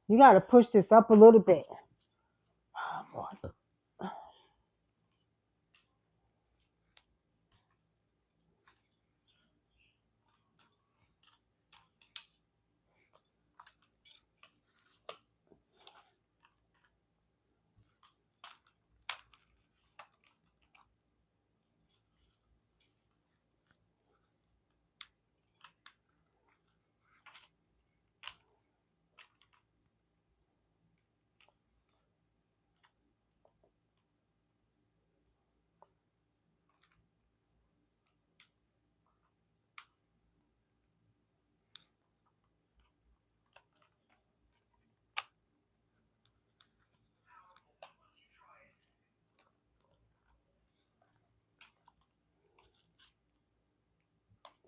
You got to push this up a little bit. Oh, boy.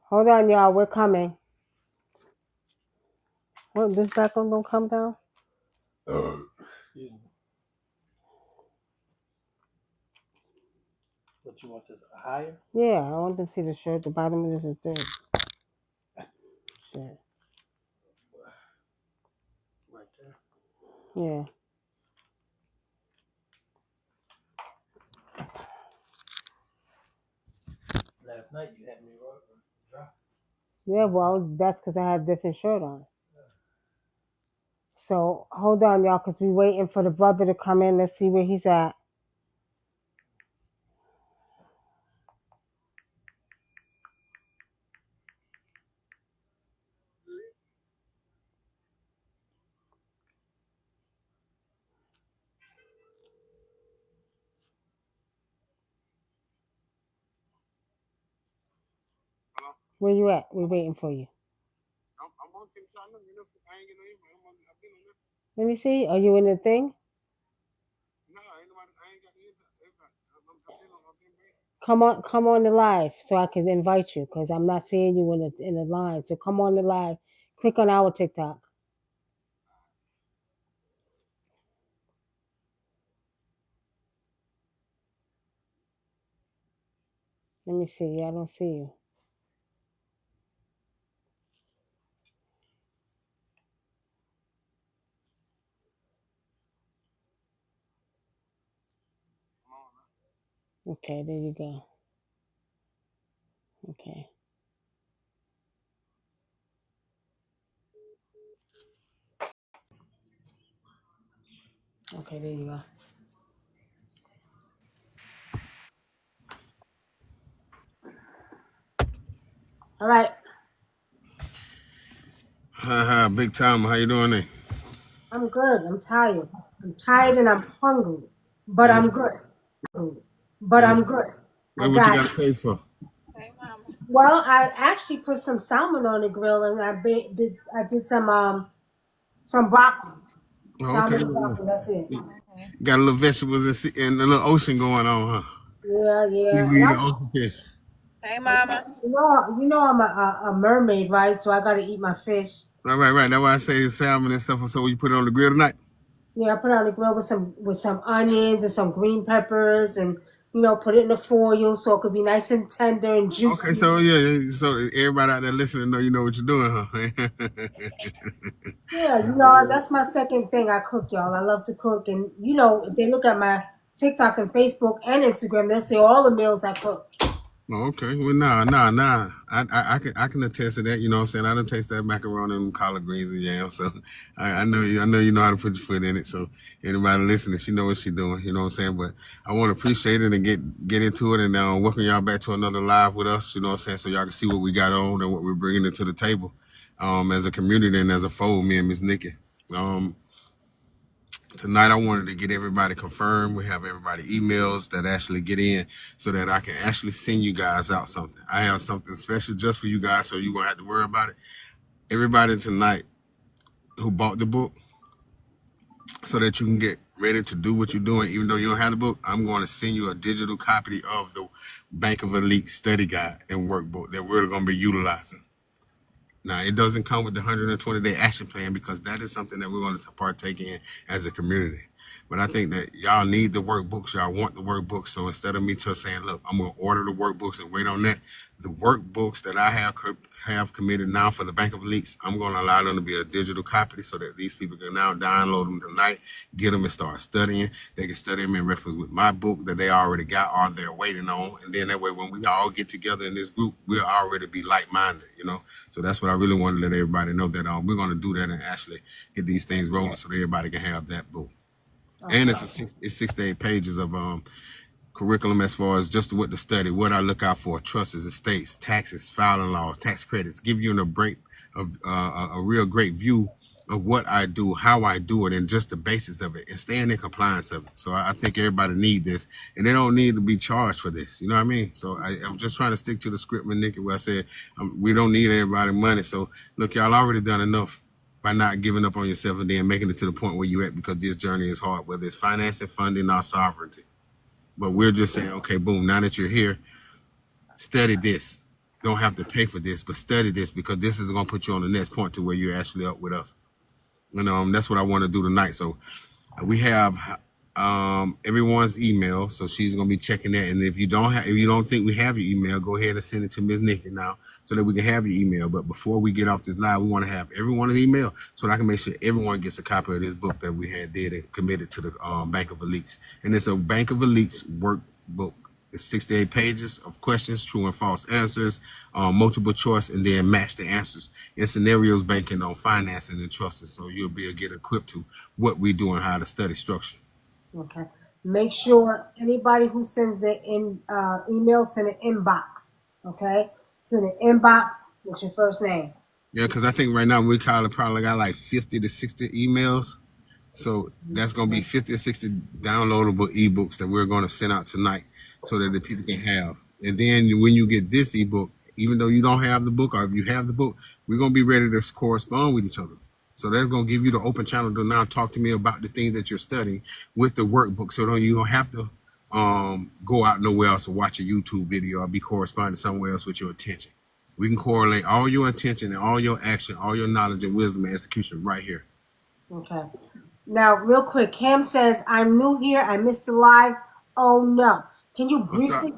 Hold on, y'all. We're coming. What, this background don't come down? What you want this higher? Yeah, I want them to see the shirt. The bottom of this is big. Shit. Right there. Yeah. Last night you had me dry. Yeah, well, that's because I had a different shirt on. So hold on, y'all, because we're waiting for the brother to come in. Let's see where he's at. Hello? Where you at? We're waiting for you. I'm on TikTok. I ain't getting no email. I've been on there. Let me see. Are you in the thing? No, ain't nobody. I ain't got the invite. I've been back. Come on the live so I can invite you because I'm not seeing you in the line. So come on the live. Click on our TikTok. Let me see. I don't see you. I'm on now. Okay, there you go. Okay. Okay, there you go. All right. Haha, big time. How you doing there? I'm good. I'm tired. I'm tired and I'm hungry. But Hey, I'm good. But hey, I'm good. I what you got got a taste for? well, I actually put some salmon on the grill and I did some broccoli. Oh, okay. Salmon and broccoli, that's it. Got a little vegetables and a little ocean going on, huh? Yeah, yeah. And Seaweed and ocean fish. you know I'm a mermaid, right? So I gotta eat my fish. Right. That's why I say salmon and stuff. So you put it on the grill tonight? Yeah, I put it on the grill with some onions and some green peppers and put it in the foil so it could be nice and tender and Okay, juicy. so yeah, so everybody out there listening know you know what you're doing, huh? Yeah, that's my second thing I cook, y'all. I love to cook. And, if they look at my TikTok and Facebook and Instagram, they'll see all the meals I cook. Oh, okay. Well, nah. I can attest to that. You know what I'm saying? I done taste that macaroni and collard greens and yams. So I know you know how to put your foot in it. So anybody listening, she know what she doing. You know what I'm saying? But I want to appreciate it and get into it and welcome y'all back to another live with us. You know what I'm saying? So y'all can see what we got on and what we're bringing into the table, as a community and as a fold. Me and Miss Nikki. Um, Tonight I wanted to get everybody confirmed. We have everybody emails that actually get in so that I can actually send you guys out something. I have something special just for you guys, so you won't have to worry about it. Everybody tonight who bought the book, so that you can get ready to do what you're doing, even though you don't have the book, I'm going to send you a digital copy of the Bank of Elite study guide and workbook that we're going to be utilizing. Now, it doesn't come with the 120-day action plan because that is something that we're going to partake in as a community. But I think that y'all need the workbooks. Y'all want the workbooks. So instead of me just saying, look, I'm going to order the workbooks and wait on that, the workbooks that I have committed now for the Bank of Leaks, I'm going to allow them to be a digital copy so that these people can now download them tonight, get them and start studying. They can study them in reference with my book that they already got or they're waiting on. And then that way, when we all get together in this group, we'll already be like-minded, you know? So that's what I really want to let everybody know, that we're going to do that and actually get these things rolling so that everybody can have that book. Okay. And it's 6 to 8 pages of curriculum as far as just what to study, what I look out for, trusts, estates, taxes, filing laws, tax credits, give you a real great view of what I do, how I do it, and just the basis of it, and staying in compliance of it. So I think everybody need this, and they don't need to be charged for this. You know what I mean? So I'm just trying to stick to the script with Nikki, where I said we don't need everybody money. So look, y'all already done enough by not giving up on yourself and then making it to the point where you're at, because this journey is hard, whether it's financing, funding, or sovereignty. But we're just saying, okay, boom, now that you're here, study this. Don't have to pay for this, but study this, because this is going to put you on the next point to where you're actually up with us. And that's what I want to do tonight. So we have everyone's email, so she's going to be checking that. And if you don't think we have your email, go ahead and send it to Ms. Nikki now, so that we can have your email. But before we get off this live, we want to have everyone's email so that I can make sure everyone gets a copy of this book that we did and committed to the Bank of Elites. And it's a Bank of Elites workbook. It's 68 pages of questions, true and false answers, multiple choice, and then match the answers in scenarios banking on financing and trusting. So you'll be able to get equipped to what we do and how to study structure. Okay. Make sure anybody who sends their email, send an inbox. Okay. Send an inbox with your first name. Yeah, because I think right now we probably got like 50 to 60 emails. So that's going to be 50 or 60 downloadable ebooks that we're going to send out tonight, so that the people can have. And then when you get this ebook, even though you don't have the book, or if you have the book, we're going to be ready to correspond with each other. So that's going to give you the open channel to now talk to me about the things that you're studying with the workbook. So you don't have to go out nowhere else or watch a YouTube video or be corresponding somewhere else with your attention. We can correlate all your attention and all your action, all your knowledge and wisdom and execution right here. Okay. Now, real quick, Cam says, I'm new here. I missed the live. Oh, no. Can you briefly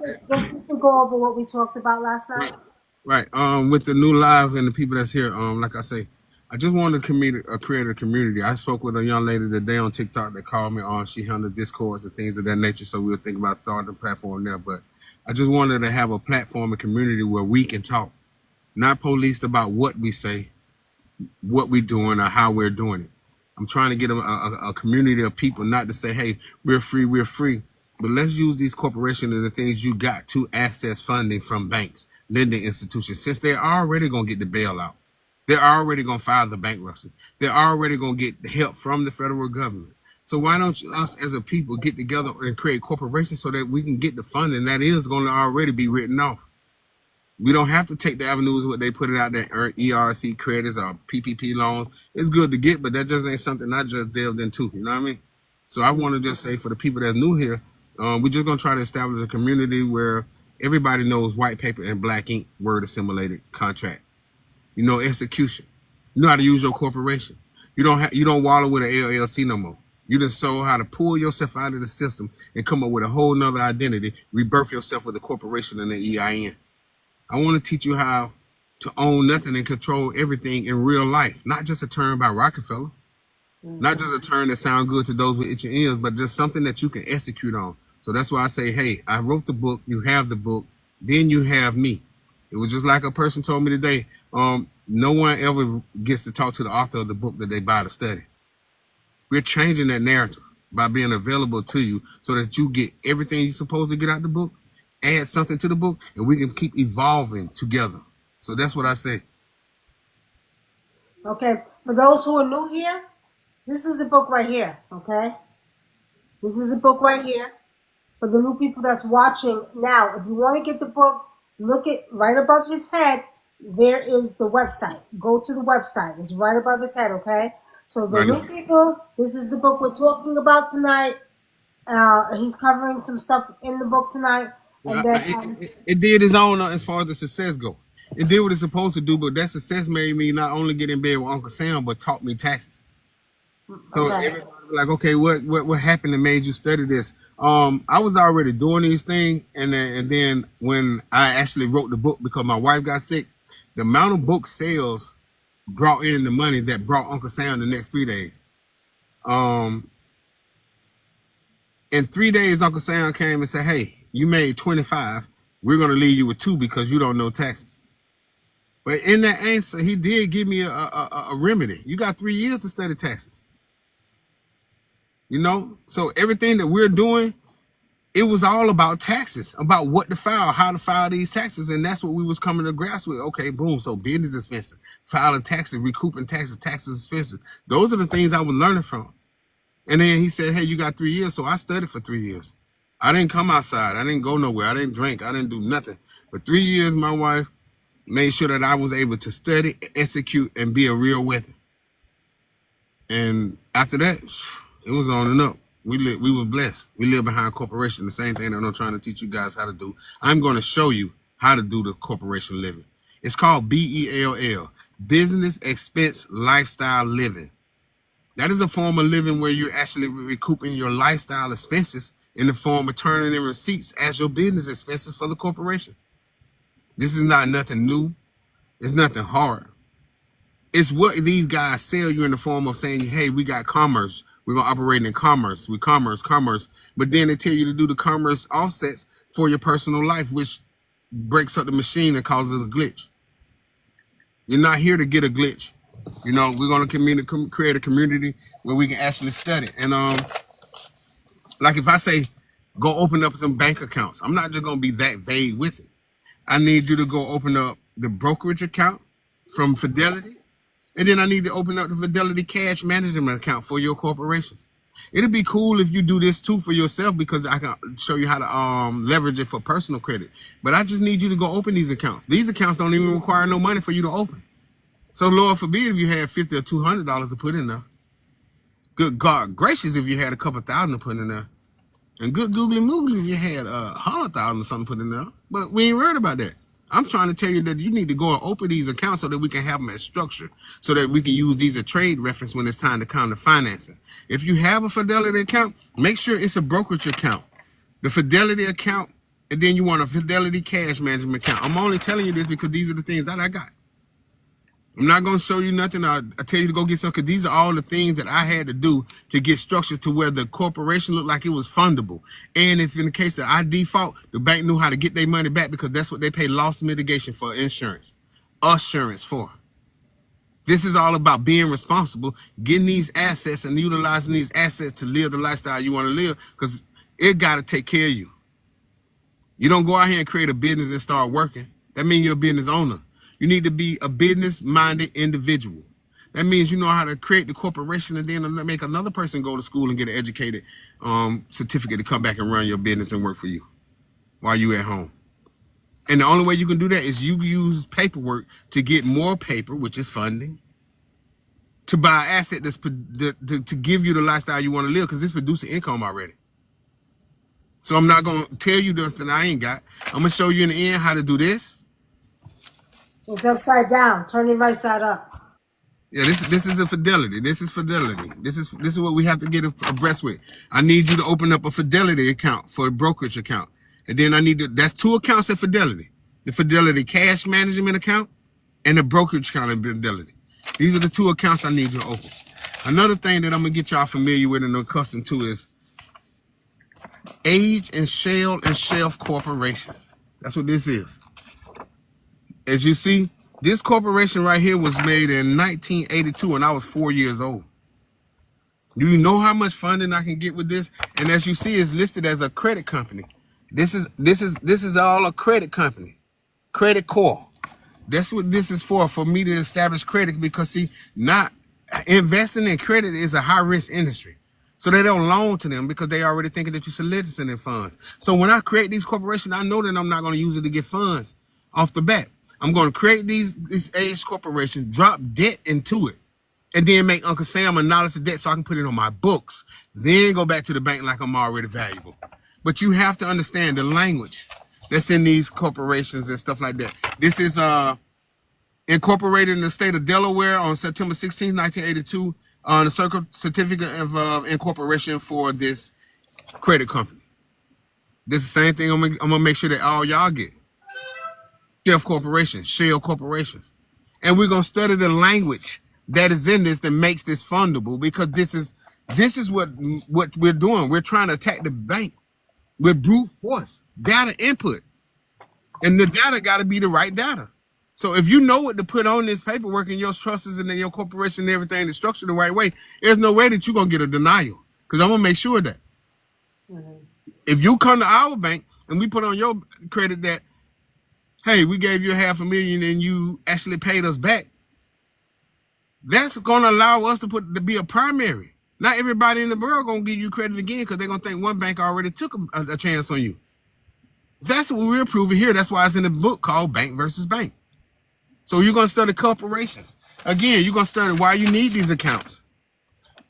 go over what we talked about last night? Right. With the new live and the people that's here, like I say, I just wanted to create a community. I spoke with a young lady today on TikTok that called me on. She handled discourse and things of that nature, so we were thinking about starting a platform there. But I just wanted to have a platform, a community where we can talk, not policed about what we say, what we're doing, or how we're doing it. I'm trying to get a community of people, not to say, hey, we're free. But let's use these corporations and the things you got to access funding from banks, lending institutions, since they're already going to get the bailout. They're already going to file the bankruptcy. They're already going to get help from the federal government. So why don't us as a people get together and create corporations so that we can get the funding that is going to already be written off? We don't have to take the avenues what they put it out there, earn ERC credits or PPP loans. It's good to get, but that just ain't something I just delved into. You know what I mean? So I want to just say, for the people that's new here, we're just going to try to establish a community where everybody knows white paper and black ink, word assimilated contract. You know, execution. You know how to use your corporation. You don't wallow with an LLC no more. You just know how to pull yourself out of the system and come up with a whole nother identity, rebirth yourself with a corporation and an EIN. I want to teach you how to own nothing and control everything in real life, not just a term by Rockefeller, not just a term that sounds good to those with itching ears, but just something that you can execute on. So that's why I say, hey, I wrote the book, you have the book, then you have me. It was just like a person told me today, no one ever gets to talk to the author of the book that they buy to study. We're changing that narrative by being available to you so that you get everything you're supposed to get out the book, add something to the book, and we can keep evolving together. So that's what I say. Okay. For those who are new here, this is the book right here. Okay. This is the book right here. For the new people that's watching now, if you want to get the book, look at right above his head. There is the website. Go to the website. It's right above his head. Okay. So the new people, this is the book we're talking about tonight. He's covering some stuff in the book tonight. And then, it did its own as far as the success go. It did what it's supposed to do, but that success made me not only get in bed with Uncle Sam, but taught me taxes. So everybody like, okay, what happened that made you study this? I was already doing these things, and then when I actually wrote the book because my wife got sick, the amount of book sales brought in the money that brought Uncle Sam the next 3 days. In 3 days, Uncle Sam came and said, "Hey, you made 25. We're gonna leave you with 2 because you don't know taxes." But in that answer, he did give me a remedy. You got 3 years to study taxes. You know, so everything that we're doing, it was all about taxes, about what to file, how to file these taxes, and that's what we was coming to grasp with. Okay, boom. So business expenses, filing taxes, recouping taxes, taxes expenses. Those are the things I was learning from. And then he said, "Hey, you got 3 years." So I studied for 3 years. I didn't come outside. I didn't go nowhere. I didn't drink. I didn't do nothing. For 3 years, my wife made sure that I was able to study, execute, and be a real weapon. And after that, it was on and up. We were blessed. We live behind a corporation. The same thing that I'm trying to teach you guys how to do. I'm going to show you how to do the corporation living. It's called BELL, Business Expense Lifestyle Living. That is a form of living where you're actually recouping your lifestyle expenses in the form of turning in receipts as your business expenses for the corporation. This is not nothing new. It's nothing hard. It's what these guys sell you in the form of saying, "Hey, we got commerce. We're going to operate in commerce. We commerce. But then they tell you to do the commerce offsets for your personal life, which breaks up the machine and causes a glitch. You're not here to get a glitch. You know, we're going to create a community where we can actually study. And like if I say, go open up some bank accounts, I'm not just going to be that vague with it. I need you to go open up the brokerage account from Fidelity. And then I need to open up the Fidelity cash management account for your corporations. It'd be cool if you do this too for yourself, because I can show you how to leverage it for personal credit. But I just need you to go open these accounts. These accounts don't even require no money for you to open. So Lord forbid if you had $50 or $200 to put in there. Good God gracious if you had a couple thousand to put in there. And good googly moogly if you had 100,000 or something put in there. But we ain't worried about that. I'm trying to tell you that you need to go and open these accounts so that we can have them as structure, so that we can use these as trade reference when it's time to come to financing. If you have a Fidelity account, make sure it's a brokerage account. The Fidelity account, and then you want a Fidelity cash management account. I'm only telling you this because these are the things that I got. I'm not going to show you nothing. I'll tell you to go get some, because these are all the things that I had to do to get structured to where the corporation looked like it was fundable. And if in the case that I default, the bank knew how to get their money back, because that's what they pay loss mitigation for, insurance, assurance for. This is all about being responsible, getting these assets and utilizing these assets to live the lifestyle you want to live, because it got to take care of you. You don't go out here and create a business and start working. That means you're a business owner. You need to be a business-minded individual. That means you know how to create the corporation and then make another person go to school and get an educated certificate to come back and run your business and work for you while you at home. And the only way you can do that is you use paperwork to get more paper, which is funding, to buy an asset to give you the lifestyle you want to live, because it's producing income already. So I'm not going to tell you nothing I ain't got. I'm going to show you in the end how to do this. It's upside down. Turn it right side up. Yeah, this is a Fidelity. This is Fidelity. This is what we have to get abreast with. I need you to open up a Fidelity account for a brokerage account. And then that's 2 accounts at Fidelity. The Fidelity cash management account and the brokerage account at Fidelity. These are the 2 accounts I need you to open. Another thing that I'm going to get y'all familiar with and accustomed to is Age and Shell and Shelf Corporation. That's what this is. As you see, this corporation right here was made in 1982 when I was 4 years old. Do you know how much funding I can get with this? And as you see, it's listed as a credit company. This is all a credit company, Credit Core. That's what this is for me to establish credit, because see, not investing in credit is a high risk industry. So they don't loan to them because they already thinking that you're soliciting funds. So when I create these corporations, I know that I'm not going to use it to get funds off the bat. I'm going to create this Age Corporation, drop debt into it, and then make Uncle Sam acknowledge the debt so I can put it on my books. Then go back to the bank like I'm already valuable. But you have to understand the language that's in these corporations and stuff like that. This is incorporated in the state of Delaware on September 16, 1982. the certificate of incorporation for this credit company. This is the same thing I'm gonna make sure that all y'all get. Shell corporations. And we're gonna study the language that is in this that makes this fundable, because this is what we're doing. We're trying to attack the bank with brute force, data input. And the data gotta be the right data. So if you know what to put on this paperwork and your trusts and your corporation and everything is structured the right way, there's no way that you're gonna get a denial. Because I'm gonna make sure that if you come to our bank and we put on your credit that, hey, we gave you $500,000 and you actually paid us back, that's gonna allow us to be a primary. Not everybody in the world gonna give you credit again because they're gonna think one bank already took a chance on you. That's what we're proving here. That's why it's in the book called Bank versus Bank. So you're gonna study corporations. Again, you're gonna study why you need these accounts.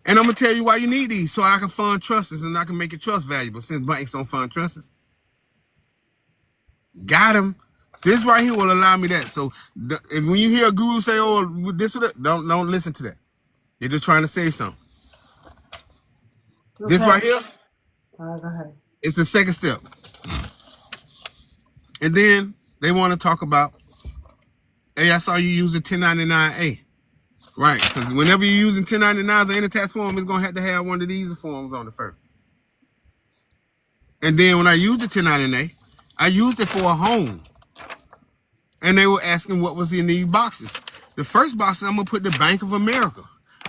And I'm gonna tell you why you need these, so I can fund trusts and I can make your trust valuable, since banks don't fund trusts. Got him. This right here will allow me that. So if when you hear a guru say, "Oh, this or that," don't listen to that. They're just trying to say something. Okay. This right here, go ahead. It's the second step. And then they want to talk about, hey, I saw you using 1099A. Right, because whenever you're using 1099s or any tax form, it's going to have one of these forms on it first. And then when I used the 1099A, I used it for a home. And they were asking what was in these boxes. The first box, I'm going to put the Bank of America.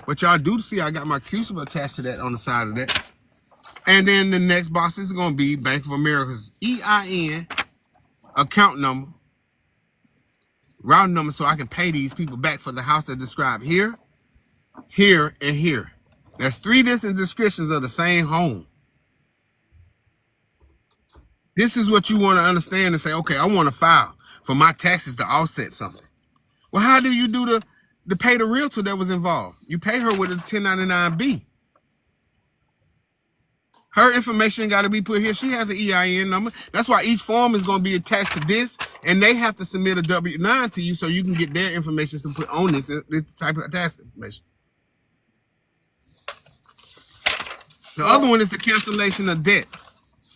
But y'all do see I got my crucible attached to that on the side of that. And then the next box is going to be Bank of America's EIN, account number, route number, so I can pay these people back for the house that's described here, here, and here. That's 3 different descriptions of the same home. This is what you want to understand and say, okay, I want to file for my taxes to offset something. Well, how do you do the pay the realtor that was involved? You pay her with a 1099B. Her information got to be put here. She has an EIN number. That's why each form is going to be attached to this, and they have to submit a W-9 to you so you can get their information to put on this type of tax information. The other one is the cancellation of debt,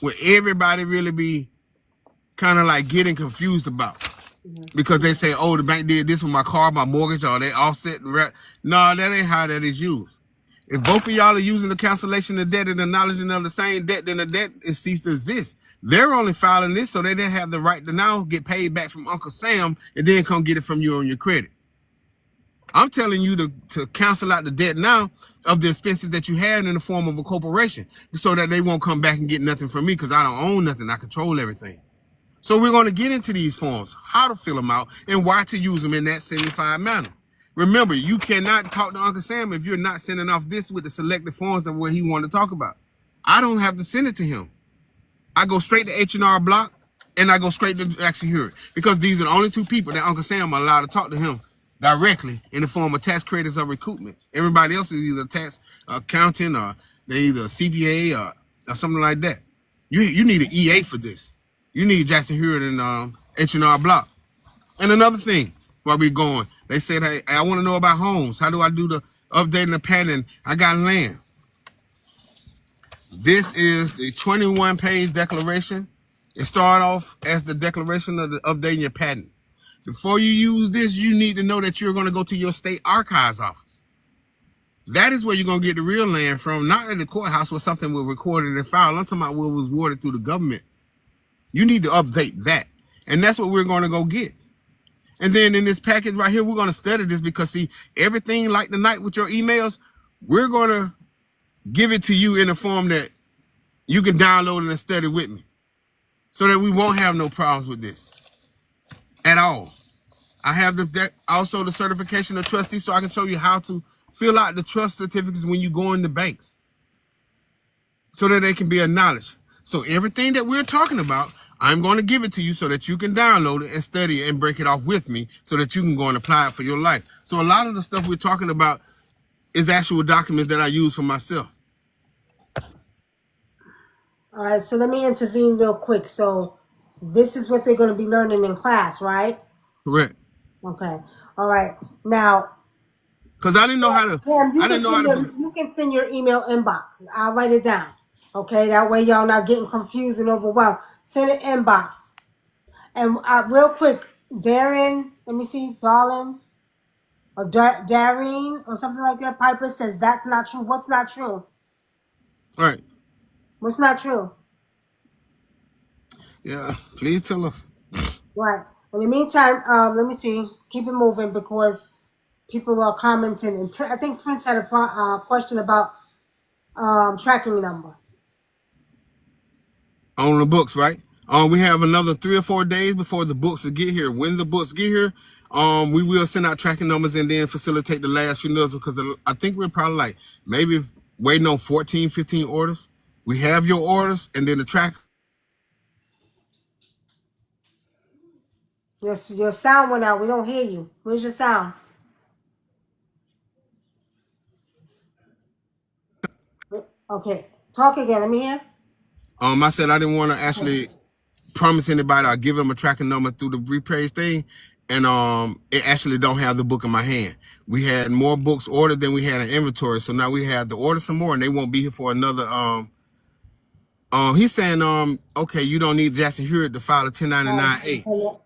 where everybody really be kind of like getting confused about. Because they say, oh, the bank did this with my car, my mortgage, or they offset. No, that ain't how that is used. If both of y'all are using the cancellation of debt and acknowledging of the same debt, then the debt is ceased to exist. They're only filing this so they didn't have the right to now get paid back from Uncle Sam and then come get it from you on your credit. I'm telling you to cancel out the debt now of the expenses that you had in the form of a corporation, so that they won't come back and get nothing from me, because I don't own nothing. I control everything. So we're going to get into these forms, how to fill them out, and why to use them in that 75 manner. Remember, you cannot talk to Uncle Sam if you're not sending off this with the selected forms of what he wanted to talk about. I don't have to send it to him. I go straight to H&R Block, and I go straight to actually hear it, because these are the only 2 people that Uncle Sam are allowed to talk to him directly in the form of tax credits or recoupments. Everybody else is either tax accountant, or they're either a CPA or something like that. You need an EA for this. You need Jackson Hewitt and H&R Block. And another thing, while we're going, they said, hey, I want to know about homes. How do I do the updating the patent? I got land. This is the 21-page declaration. It started off as the declaration of the updating your patent. Before you use this, you need to know that you're going to go to your state archives office. That is where you're going to get the real land from, not in the courthouse where something was recorded and filed. I'm talking about what was awarded through the government. You need to update that. And that's what we're going to go get. And then in this package right here, we're going to study this, because see, everything like tonight with your emails, we're going to give it to you in a form that you can download it and study with me, so that we won't have no problems with this at all. I have also the certification of trustee, so I can show you how to fill out the trust certificates when you go into banks, so that they can be acknowledged. So everything that we're talking about, I'm going to give it to you so that you can download it and study it and break it off with me, so that you can go and apply it for your life. So a lot of the stuff we're talking about is actual documents that I use for myself. All right, so let me intervene real quick. So this is what they're going to be learning in class, right? Correct. Okay. All right. Now, Cause I didn't know how to. Cam, I didn't know how to. you can send your email inbox. I'll write it down. Okay, that way y'all not getting confused and overwhelmed. Send it inbox. And real quick, Darren, let me see, darling, or Darren, or something like that. Piper says that's not true. What's not true? All right. What's not true? Yeah. Please tell us. Right. In the meantime, let me see. Keep it moving because people are commenting. And I think Prince had a question about tracking number. On the books, right? We have another 3 or 4 days before the books will get here. When the books get here, we will send out tracking numbers and then facilitate the last few numbers because I think we're probably like maybe waiting on 14, 15 orders. We have your orders and then the track. Your sound went out. We don't hear you. Where's your sound? Okay. Talk again. Let me hear. I said I didn't want to actually promise anybody or give them a tracking number through the repage thing, and it actually don't have the book in my hand. We had more books ordered than we had in inventory, so now we have to order some more, and they won't be here for another. He's saying okay, you don't need Jackson Hewitt to file a 1099-A.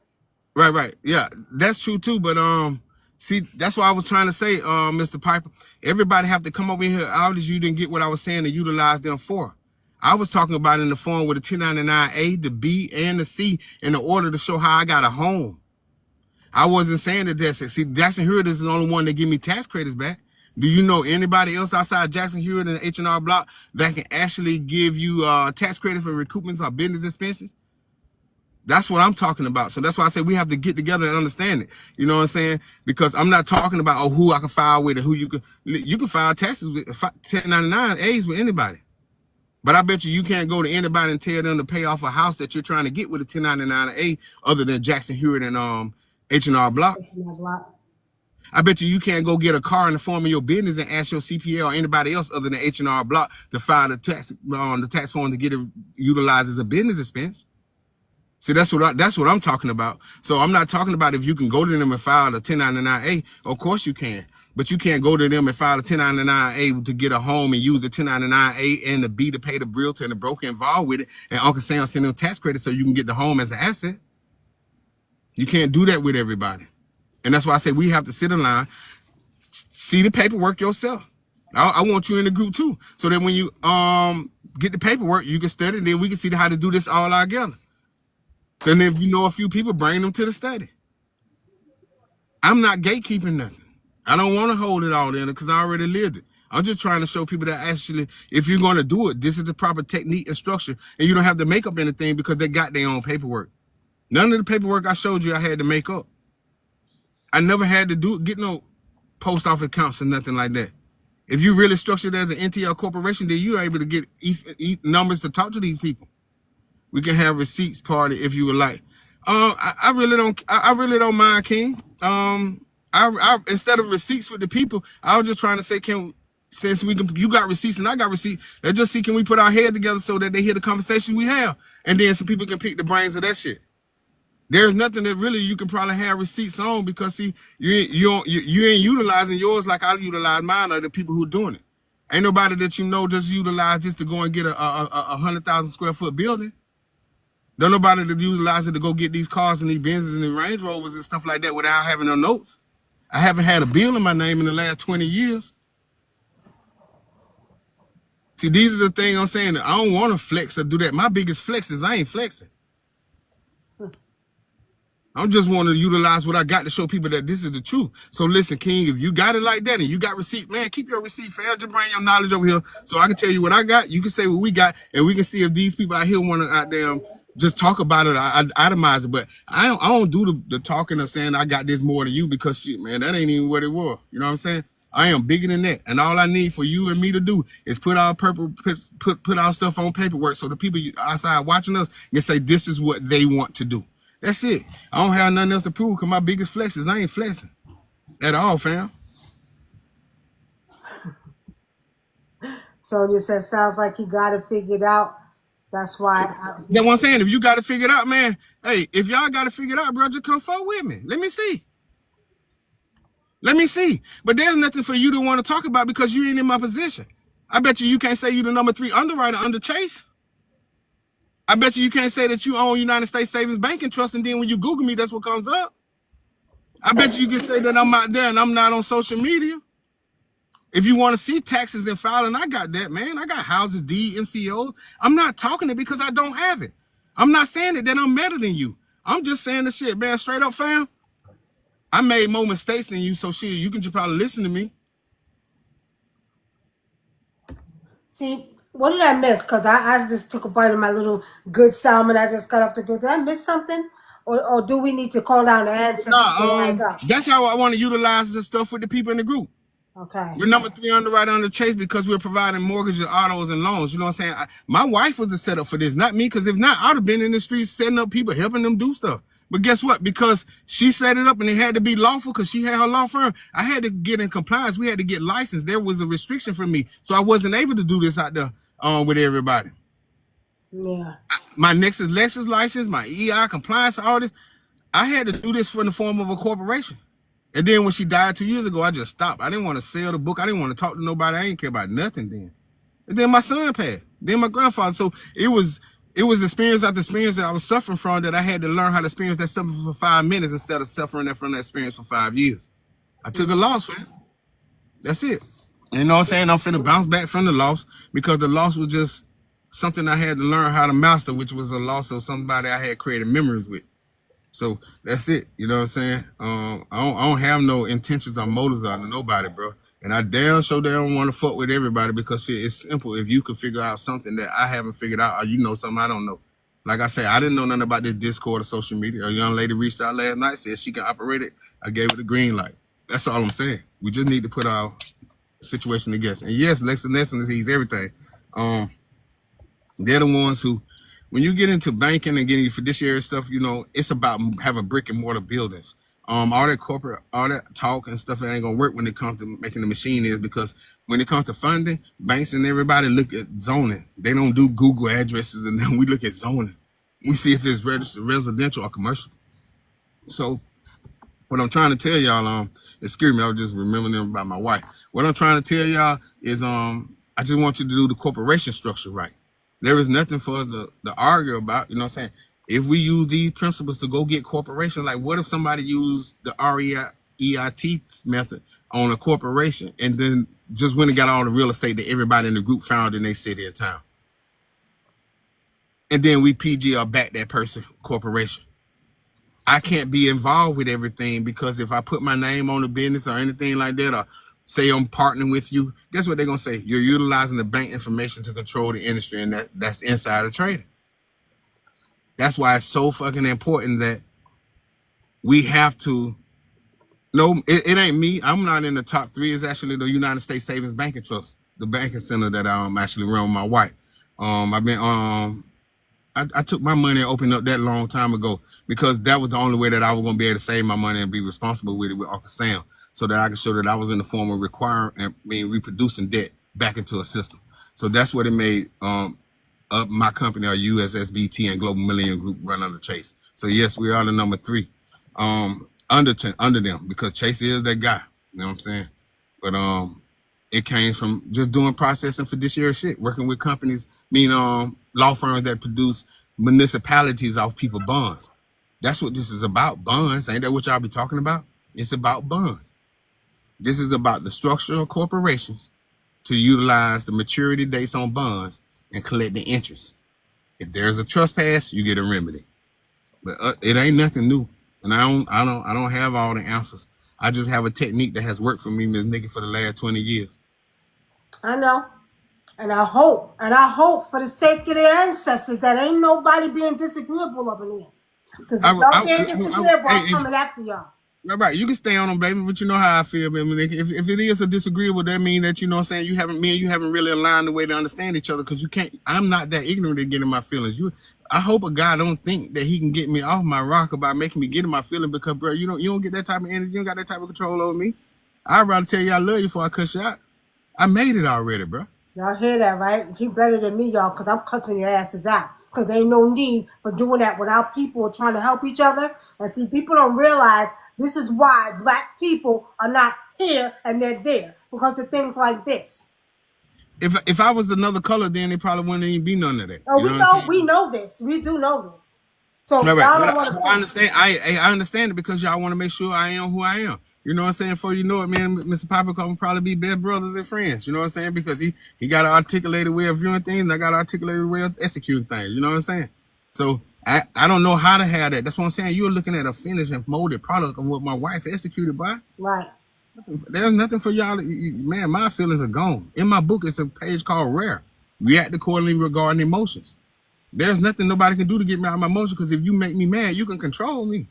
Right, yeah, that's true too. But see, that's why I was trying to say, Mr. Piper, everybody have to come over here. Obviously, you didn't get what I was saying to utilize them for. I was talking about in the form with the 1099-A, the B, and the C in the order to show how I got a home. I wasn't saying that Jackson. See, Jackson Hewitt is the only one that give me tax credits back. Do you know anybody else outside Jackson Hewitt and the H&R Block that can actually give you tax credit for recoupments or business expenses? That's what I'm talking about. So that's why I say we have to get together and understand it. You know what I'm saying? Because I'm not talking about who I can file with and who you can file taxes with 1099-A's with anybody. But I bet you can't go to anybody and tell them to pay off a house that you're trying to get with a 1099-A other than Jackson Hewitt and H&R Block. I bet you can't go get a car in the form of your business and ask your CPA or anybody else other than H&R Block to file the tax form to get it utilized as a business expense. See, that's what I'm talking about. So I'm not talking about if you can go to them and file a 1099-A. Of course you can. But you can't go to them and file a 1099-A to get a home and use the 1099-A and the B to pay the realtor and the broker involved with it. And Uncle Sam send them tax credit so you can get the home as an asset. You can't do that with everybody. And that's why I say we have to sit in line, see the paperwork yourself. I want you in the group too. So that when you get the paperwork, you can study and then we can see how to do this all together. And if you know a few people, bring them to the study. I'm not gatekeeping nothing. I don't want to hold it all in because I already lived it. I'm just trying to show people that actually, if you're going to do it, this is the proper technique and structure. And you don't have to make up anything because they got their own paperwork. None of the paperwork I showed you I had to make up. I never had to get no post office accounts or nothing like that. If you really structured as an NTL corporation, then you're able to get numbers to talk to these people. We can have receipts party if you would like. I really don't mind, King. I instead of receipts with the people, I was just trying to say, since you got receipts and I got receipts, let's just see, can we put our head together so that they hear the conversation we have, and then some people can pick the brains of that shit. There's nothing that really you can probably have receipts on because see, you ain't utilizing yours like I utilize mine or the people who doing it. Ain't nobody that you know just utilize this to go and get a 100,000 square foot building. Don't nobody that utilize it to go get these cars and these Benzes and these Range Rovers and stuff like that without having no notes. I haven't had a bill in my name in the last 20 years. See, these are the things I'm saying. I don't want to flex or do that. My biggest flex is I ain't flexing. I just want to utilize what I got to show people that this is the truth. So listen, King, if you got it like that and you got receipt, man, keep your receipt, fam. Just bring your knowledge over here so I can tell you what I got. You can say what we got, and we can see if these people out here want to out there just talk about it, I itemize it. But I don't do the talking or saying I got this more than you because shit, man, that ain't even what it was. You know what I'm saying? I am bigger than that, and all I need for you and me to do is put our put our stuff on paperwork so the people outside watching us can say this is what they want to do. That's it. I don't have nothing else to prove because my biggest flex is I ain't flexing at all, fam. So this sounds like you got it figured out. That's why. That's what I'm saying. If you got it figured out, man, hey, if y'all got it figured out, bro, just come forward with me. Let me see. Let me see. But there's nothing for you to want to talk about because you ain't in my position. I bet you can't say you the number 3 underwriter under Chase. I bet you can't say that you own United States Savings Bank and Trust, and then when you Google me, that's what comes up. I bet you can say that I'm out there and I'm not on social media. If you want to see taxes and filing, I got that, man. I got houses, deed, MCO. I'm not talking it because I don't have it. I'm not saying it that I'm better than you. I'm just saying the shit, man. Straight up, fam. I made more mistakes than you, so shit, you can just probably listen to me. See, what did I miss? Because I just took a bite of my little good salmon I just got off the grill. Did I miss something? Or do we need to call down the ancestors to rise up? That's how I want to utilize this stuff with the people in the group. Okay. We're number 3 underwriter under Chase because we're providing mortgages, autos, and loans. You know what I'm saying? My wife was the setup for this, not me, because if not, I'd have been in the streets setting up people, helping them do stuff. But guess what? Because she set it up and it had to be lawful because she had her law firm, I had to get in compliance. We had to get licensed. There was a restriction for me. So I wasn't able to do this out there with everybody. Yeah. My Nexus Lexus license, my EI compliance, all this, I had to do this in the form of a corporation. And then when she died 2 years ago, I just stopped. I didn't want to sell the book. I didn't want to talk to nobody. I didn't care about nothing then. And then my son passed. Then my grandfather. So it was experience after experience that I was suffering from that I had to learn how to experience that suffering for 5 minutes instead of suffering from that experience for 5 years. I took a loss, man. That's it. You know what I'm saying? I'm finna bounce back from the loss because the loss was just something I had to learn how to master, which was a loss of somebody I had created memories with. So that's it. You know what I'm saying? I don't have no intentions or motives out of nobody, bro. And I damn sure don't want to fuck with everybody because shit, it's simple. If you can figure out something that I haven't figured out or you know something I don't know. Like I said, I didn't know nothing about this Discord or social media. A young lady reached out last night, said she can operate it. I gave her the green light. That's all I'm saying. We just need to put our situation together. And yes, Lexington, he's everything. They're the ones who, when you get into banking and getting fiduciary stuff, you know, it's about having brick and mortar buildings. All that corporate, all that talk and stuff, that ain't gonna work when it comes to making the machine is because when it comes to funding, banks and everybody look at zoning. They don't do Google addresses and then we look at zoning. We see if it's registered residential or commercial. So what I'm trying to tell y'all, excuse me, I was just remembering about my wife. What I'm trying to tell y'all is I just want you to do the corporation structure right. There is nothing for us to argue about, you know what I'm saying? If we use these principles to go get corporations, like what if somebody used the REIT method on a corporation and then just went and got all the real estate that everybody in the group found in their city and town? And then we PG or back that person, corporation. I can't be involved with everything because if I put my name on the business or anything like that, or say I'm partnering with you, guess what they're gonna say? You're utilizing the bank information to control the industry, and that's insider trading. That's why it's so fucking important that we have to. No, it ain't me. I'm not in the top 3. It's actually the United States Savings Bank and Trust, the banking center that actually run with my wife. I've been I took my money and opened up that long time ago because that was the only way that I was gonna be able to save my money and be responsible with it with Uncle Sam, so that I could show that I was in the form of reproducing debt back into a system. So that's what it made my company, our USSBT and Global Millennium Group, run under Chase. So yes, we are the number 3 under them because Chase is that guy. You know what I'm saying? But it came from just doing processing fiduciary shit, working with companies, law firms that produce municipalities off people bonds. That's what this is about, bonds. Ain't that what y'all be talking about? It's about bonds. This is about the structure of corporations to utilize the maturity dates on bonds and collect the interest. If there's a trespass, you get a remedy. But it ain't nothing new. And I don't have all the answers. I just have a technique that has worked for me, Ms. Nikki, for the last 20 years. I know. And I hope for the sake of their ancestors that ain't nobody being disagreeable up in here. Because if y'all being disagreeable, I'm coming after y'all. Right, you can stay on them, baby, but you know how I feel, baby. If it is a disagreeable, that means that, you know what I'm saying, you haven't really aligned the way to understand each other, because you can't. I'm not that ignorant at getting my feelings. I hope a guy don't think that he can get me off my rock about making me get in my feelings, because, bro, you don't get that type of energy. You don't got that type of control over me. I'd rather tell you I love you before I cuss you out. I made it already, bro. Y'all hear that, right? He better than me, y'all, because I'm cussing your asses out. Because there ain't no need for doing that when our people are trying to help each other. And see, people don't realize This is why black people are not here and they're there because of things like this. If I was another color, then it probably wouldn't even be none of that. Oh, You know what I'm saying? we know this. We do know this. So Right, right. y'all But don't want to I understand. I understand it because y'all want to make sure I am who I am. You know what I'm saying? Before you know it, man, Mr. Papa will probably be best brothers and friends. You know what I'm saying? Because he got an articulated way of viewing things, and I got an articulated way of executing things. You know what I'm saying? So I don't know how to have that. That's what I'm saying. You're looking at a finished and molded product of what my wife executed by. right. There's nothing for y'all. Man, my feelings are gone. In my book, it's a page called Rare. React accordingly regarding emotions. There's nothing nobody can do to get me out of my emotions because if you make me mad, you can control me.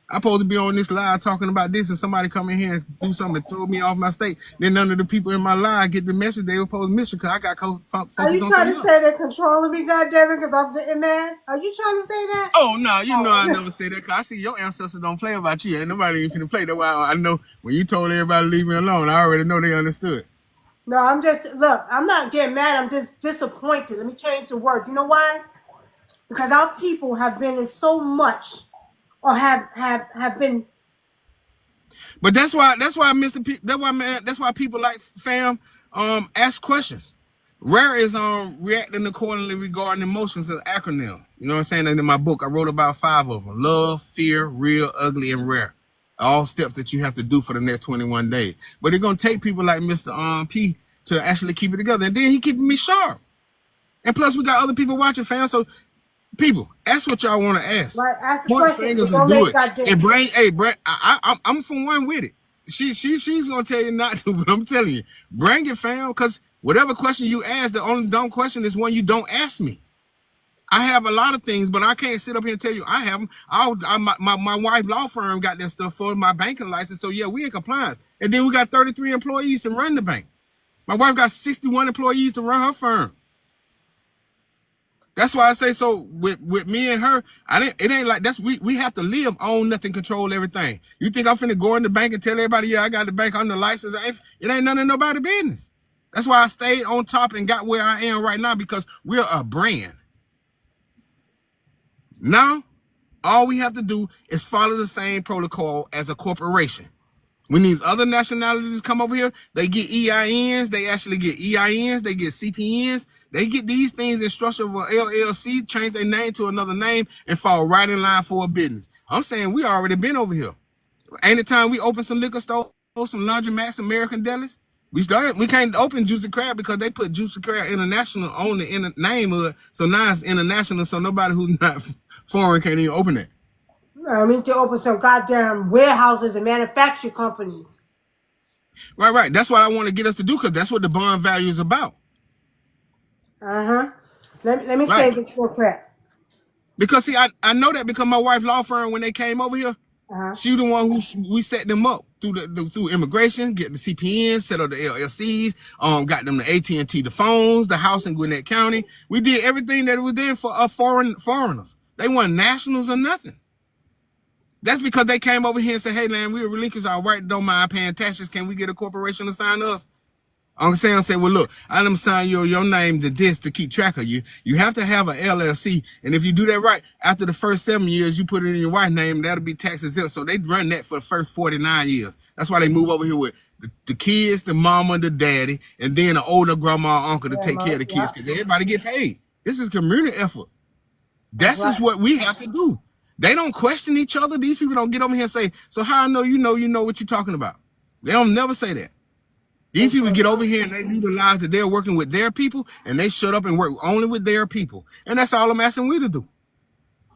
I'm supposed to be on this live talking about this and somebody come in here and do something to throw me off my state. Then none of the people in my live get the message they were supposed to miss because I got focused Are on you something trying to else. say they're controlling me, goddammit, because I'm getting mad? Are you trying to say that? Oh, no, you know I Oh. never say that because I see your ancestors don't play about you. Ain't nobody even finna play. That's why I know when you told everybody to leave me alone, I already know they understood. No, I'm not getting mad. I'm just disappointed. Let me change the word. You know why? Because our people have been in so much or have been. But that's why Mr. P, that's why people like fam ask questions. Rare is reacting accordingly regarding emotions as an acronym. You know what I'm saying? And in my book, I wrote about 5 of them: love, fear, real, ugly, and rare. All steps that you have to do for the next 21 days. But it's gonna take people like Mr. P to actually keep it together. And then he keeping me sharp. And plus, we got other people watching, fam. So people, ask what y'all want to ask. Right, ask the Point question. fingers We're and gonna do make it. goddamn. And bring, hey, bring, I'm from one with it. She's gonna tell you not to, but I'm telling you, bring it, fam. Because whatever question you ask, the only dumb question is one you don't ask me. I have a lot of things, but I can't sit up here and tell you I have them. My wife law firm got that stuff for my banking license, so yeah, we in compliance. And then we got 33 employees to run the bank. My wife got 61 employees to run her firm. That's why I say so with me and her. It ain't like that's we have to live, own nothing, control everything. You think I'm finna go in the bank and tell everybody, yeah, I got the bank on the license? It ain't none of nobody's business. That's why I stayed on top and got where I am right now because we're a brand. Now, all we have to do is follow the same protocol as a corporation. When these other nationalities come over here, they get EINs, they actually get EINs, they get CPNs, they get these things in structure of a LLC, change their name to another name, and fall right in line for a business. I'm saying we already been over here. Ain't the time we open some liquor stores, some laundromats, American delis? We can't open Juicy Crab because they put Juicy Crab International on the name of it, so now it's international, so nobody who's not foreign can't even open it. I mean, to open some goddamn warehouses and manufacture companies. Right. That's what I want to get us to do because that's what the bond value is about. Let me say Right. this real quick. Because see, I know that because my wife law firm when they came over here, she the one who we set them up through immigration, get the CPNs, set up the LLCs, got them the AT&T, the phones, the house in Gwinnett County. We did everything that was there for foreigners. They weren't nationals or nothing. That's because they came over here and said, hey, man, we relinquish our right, don't mind paying taxes. Can we get a corporation to sign us? Uncle Sam said, well, look, I done sign your name to this to keep track of you. You have to have an LLC. And if you do that right, after the first 7 years, you put it in your wife's name, that'll be tax exempt. So they run that for the first 49 years. That's why they move over here with the kids, the mama, the daddy, and then the older grandma or uncle to take care of the kids because everybody get paid. This is community effort. That's just what we have to do. They don't question each other. These people don't get over here and say, so how I know you know what you're talking about. They don't never say that. These people get over here and they utilize that they're working with their people and they shut up and work only with their people. And that's all I'm asking we to do.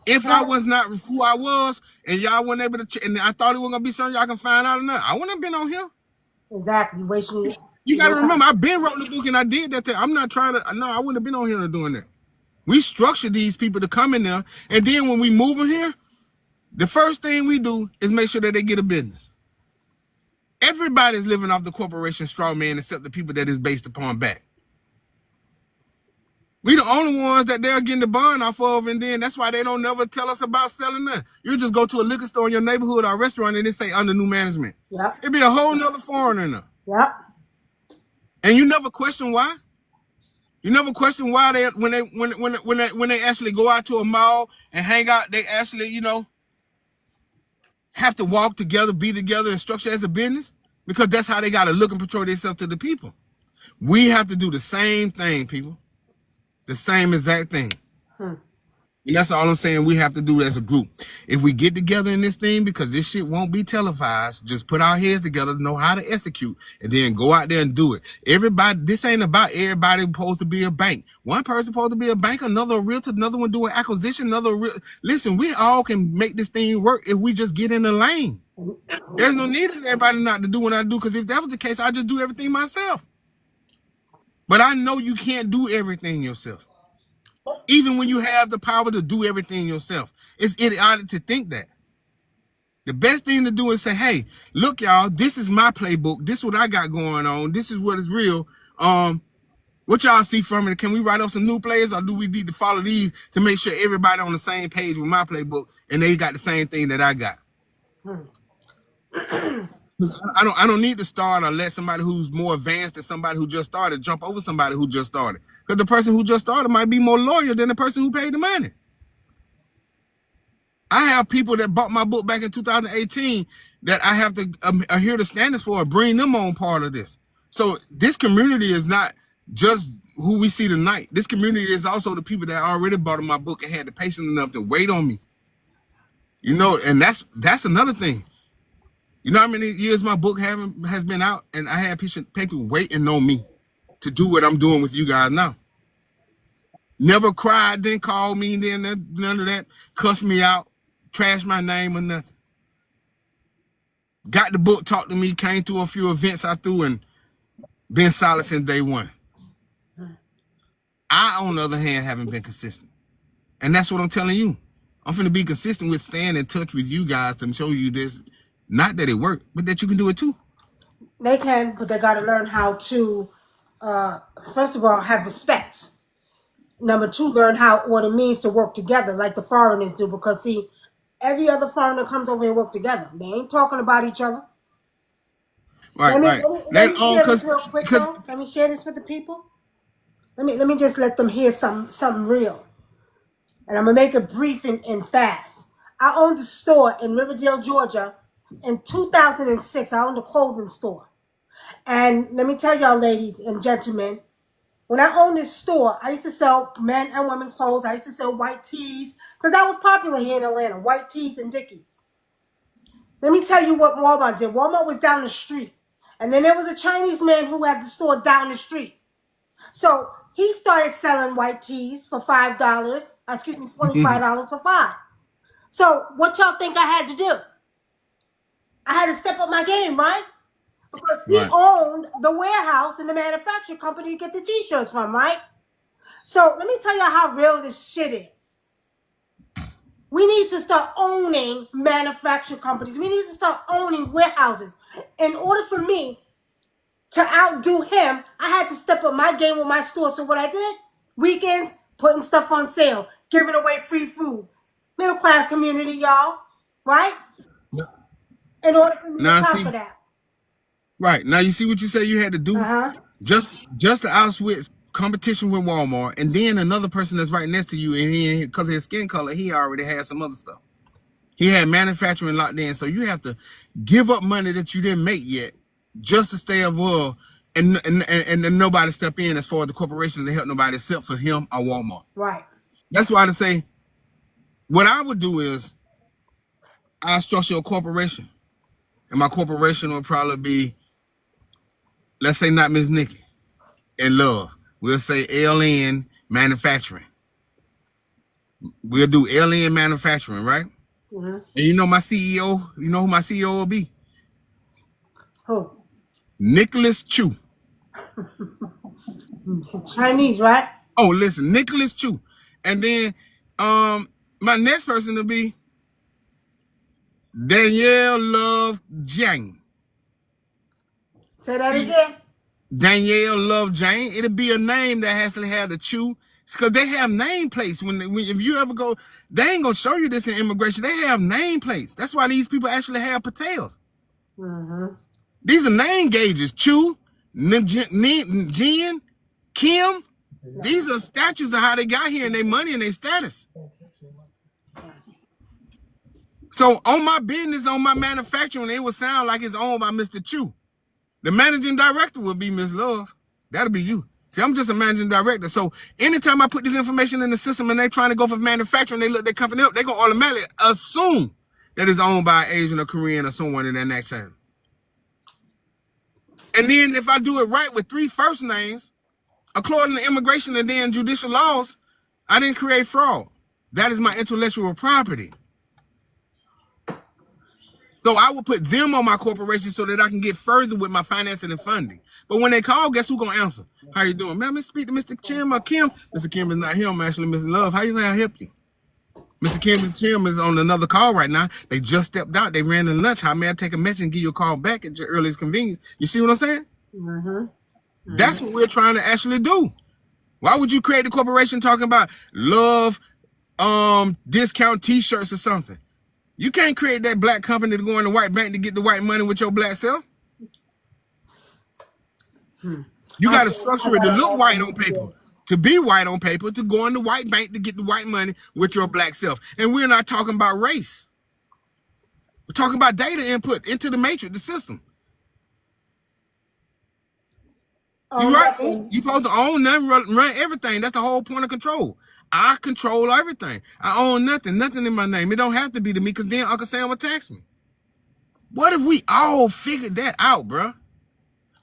If I was not who I was and y'all weren't able to, and I thought it was going to be something y'all can find out or not, I wouldn't have been on here. Exactly. Wasting. You got to remember, I've been wrote the book and I did that. I'm not trying to, no, I wouldn't have been on here doing that. We structure these people to come in there. And then when we move them here, the first thing we do is make sure that they get a business. Everybody's living off the corporation straw man except the people that is based upon back. We the only ones that they're getting the bond off of, and then that's why they don't never tell us about selling nothing. You just go to a liquor store in your neighborhood or a restaurant and they say under new management. Yep. It'd be a whole nother foreigner in there. Yep. And you never question why. You never question why they when they actually go out to a mall and hang out, they actually, have to walk together, be together, and structure as a business? Because that's how they got to look and portray themselves to the people. We have to do the same thing, people. The same exact thing. And that's all I'm saying we have to do as a group. If we get together in this thing, because this shit won't be televised, just put our heads together, know how to execute, and then go out there and do it. Everybody, this ain't about everybody supposed to be a bank. One person supposed to be a bank, another a realtor, another one do an acquisition, listen, we all can make this thing work if we just get in the lane. There's no need for everybody not to do what I do, because if that was the case, I just do everything myself. But I know you can't do everything yourself. Even when you have the power to do everything yourself, it's idiotic to think that. The best thing to do is say, hey, look, y'all, this is my playbook. This is what I got going on. This is what is real. What y'all see from it? Can we write up some new plays, or do we need to follow these to make sure everybody on the same page with my playbook and they got the same thing that I got? I don't need to start or let somebody who's more advanced than somebody who just started jump over somebody who just started. Because the person who just started might be more loyal than the person who paid the money. I have people that bought my book back in 2018 that I have to adhere to standards for and bring them on part of this. So this community is not just who we see tonight. This community is also the people that already bought my book and had the patience enough to wait on me. You know, and that's another thing. You know how many years my book has been out, and I had people waiting on me to do what I'm doing with you guys now. Never cried, didn't call me, then none of that, cussed me out, trashed my name or nothing. Got the book, talked to me, came to a few events I threw, and been solid since day one. I, on the other hand, haven't been consistent. And that's what I'm telling you. I'm finna be consistent with staying in touch with you guys to show you this. Not that it worked, but that you can do it too. They can, but they got to learn how to, first of all, have respect. Number two, learn what it means to work together, like the foreigners do. Because see, every other foreigner comes over here and work together. They ain't talking about each other. Right, Let me share this real quick, because though. Let me share this with the people. Let me just let them hear something real, and I'm gonna make it brief and fast. I owned a store in Riverdale, Georgia. In 2006, I owned a clothing store. And let me tell y'all, ladies and gentlemen, when I owned this store, I used to sell men and women clothes. I used to sell white tees, because that was popular here in Atlanta, white tees and Dickies. Let me tell you what Walmart did. Walmart was down the street. And then there was a Chinese man who had the store down the street. So he started selling white tees for $25 for $5. So what y'all think I had to do? I had to step up my game, right? Because he owned the warehouse and the manufacturing company to get the t-shirts from, right? So let me tell you how real this shit is. We need to start owning manufacturing companies. We need to start owning warehouses. In order for me to outdo him, I had to step up my game with my store. So what I did, weekends, putting stuff on sale, giving away free food. Middle class community, y'all, right? In order for me to conquer that. Right. Now you see what you say you had to do? Just to outwit competition with Walmart, and then another person that's right next to you, and because of his skin color, he already had some other stuff. He had manufacturing locked in, so you have to give up money that you didn't make yet just to stay above, and nobody step in as far as the corporations to help nobody except for him or Walmart. Right. That's why to say, what I would do is I structure a corporation, and my corporation will probably be, let's say not Miss Nikki and Love. We'll say LN Manufacturing. We'll do LN Manufacturing, right? And you know my CEO, you know who my CEO will be? Who? Nicholas Chu. Chinese, right? Oh, listen, Nicholas Chu. And then my next person will be Danielle Love Jane. Say that again. Danielle Love Jane. It'll be a name that has to have the Chu. Because they have nameplates. When if you ever go, they ain't gonna show you this in immigration. They have nameplates. That's why these people actually have patels. These are name gauges. Chu, Jin, Kim. These are statues of how they got here and their money and their status. So on my business, on my manufacturing, it would sound like it's owned by Mr. Chu. The managing director would be Miss Love. That'll be you. See, I'm just a managing director. So anytime I put this information in the system and they're trying to go for manufacturing, they look their company up, they're going to automatically assume that it's owned by Asian or Korean or someone in that next channel. And then if I do it right with 3 first names, according to immigration and then judicial laws, I didn't create fraud. That is my intellectual property. So I will put them on my corporation so that I can get further with my financing and funding. But when they call, guess who's gonna answer? How you doing? Man, let's speak to Mr. Kim or Kim. Mr. Kim is not here. I'm actually Miss Love. How you gonna help you? Mr. Kim and Kim is on another call right now. They just stepped out. They ran in lunch. How may I take a message and give you a call back at your earliest convenience? You see what I'm saying? That's what we're trying to actually do. Why would you create a corporation talking about love discount t-shirts or something? You can't create that black company to go in the white bank to get the white money with your black self. You got to structure it to look white on paper, to be white on paper, to go in the white bank to get the white money with your black self. And we're not talking about race. We're talking about data input into the matrix, the system. You right? You supposed to own nothing, run everything. That's the whole point of control. I control everything. I own nothing in my name. It don't have to be to me because then Uncle Sam will tax me. What if we all figured that out, bro?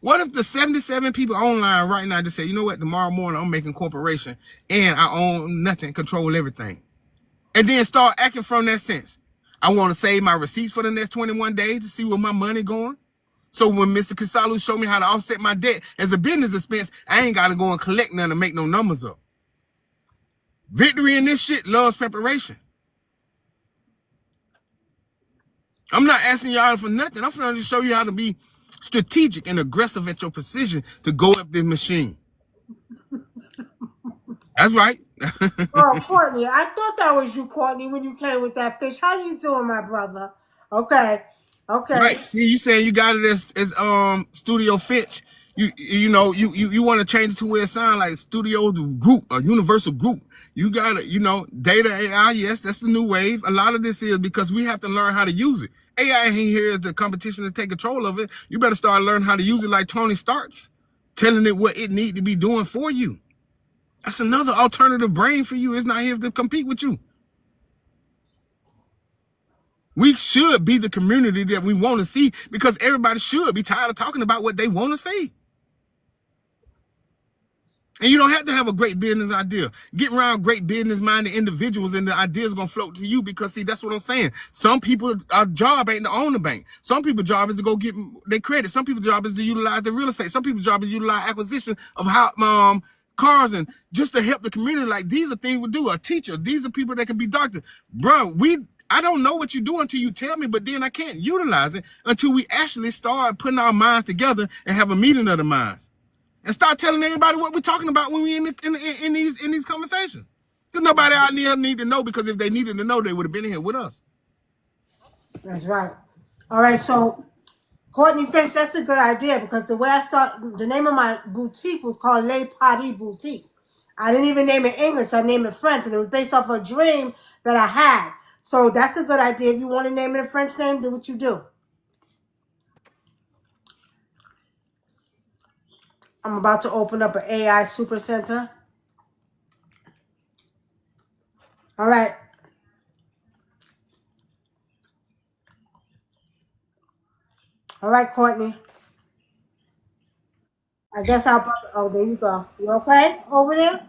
What if the 77 people online right now just say, you know what, tomorrow morning I'm making corporation and I own nothing, control everything. And then start acting from that sense. I want to save my receipts for the next 21 days to see where my money going. So when Mr. Kisalu showed me how to offset my debt as a business expense, I ain't got to go and collect none and make no numbers up. Victory in this shit loves preparation. I'm not asking y'all for nothing. I'm trying to show you how to be strategic and aggressive at your precision to go up this machine. That's right. Oh, Courtney, I thought that was you, Courtney, when you came with that fish. How you doing, my brother? Okay. Right. See, you saying you got it as Studio Fitch. You want to change it to where it sounds like Studio Group, a universal group. You got it, data AI, yes, that's the new wave. A lot of this is because we have to learn how to use it. AI ain't here as the competition to take control of it. You better start learning how to use it like Tony Starks, telling it what it need to be doing for you. That's another alternative brain for you. It's not here to compete with you. We should be the community that we want to see because everybody should be tired of talking about what they want to see. And you don't have to have a great business idea. Get around great business-minded individuals and the ideas are going to float to you because, see, that's what I'm saying. Some people, our job ain't to own the bank. Some people's job is to go get their credit. Some people's job is to utilize the real estate. Some people's job is to utilize acquisition of cars and just to help the community. Like, these are things we do. A teacher. These are people that can be doctors. Bro, I don't know what you do until you tell me, but then I can't utilize it until we actually start putting our minds together and have a meeting of the minds. And start telling everybody what we're talking about when we in these conversations. Because nobody out there need to know, because if they needed to know, they would have been here with us. That's right. All right, so Courtney Finch, that's a good idea because the way the name of my boutique was called Le Paris Boutique. I didn't even name it English, I named it French, and it was based off a dream that I had. So that's a good idea. If you want to name it a French name, do what you do. I'm about to open up an AI super center. All right. All right, Courtney. I guess oh, there you go. You okay over there?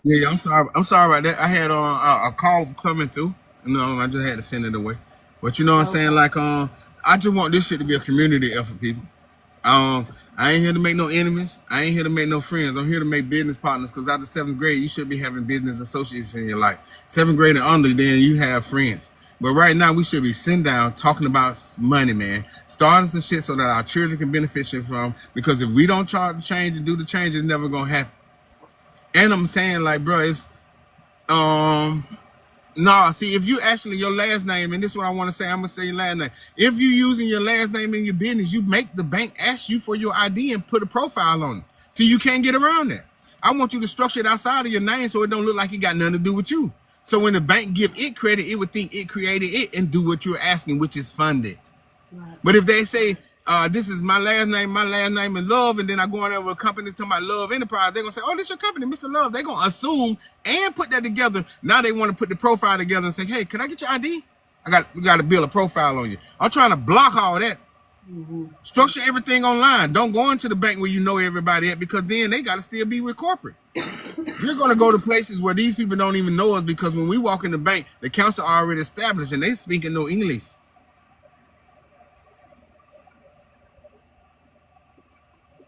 Yeah, I'm sorry. I'm sorry about that. I had a call coming through. I just had to send it away. But you know what I'm saying? Like, I just want this shit to be a community effort, people. I ain't here to make no enemies. I ain't here to make no friends. I'm here to make business partners, because after 7th grade, you should be having business associates in your life. 7th grade and under, then you have friends. But right now, we should be sitting down talking about money, man. Starting some shit so that our children can benefit from. Because if we don't try to change and do the change, it's never gonna happen. And I'm saying, like, bro, it's see, if you actually your last name, and this is what I want to say, I'm gonna say your last name. If you using your last name in your business, you make the bank ask you for your ID and put a profile on it. See, you can't get around that. I want you to structure it outside of your name so it don't look like it got nothing to do with you. So when the bank give it credit, it would think it created it and do what you're asking, which is fund it. Right. But if they say, this is my last name is Love, and then I go on over a company to my Love Enterprise, they're going to say, oh, this your company, Mr. Love. They're going to assume and put that together. Now they want to put the profile together and say, hey, can I get your ID? We got to build a profile on you. I'm trying to block all that. Mm-hmm. Structure everything online. Don't go into the bank where you know everybody at, because then they got to still be with corporate. You're going to go to places where these people don't even know us, because when we walk in the bank, the council already established and they speaking no English.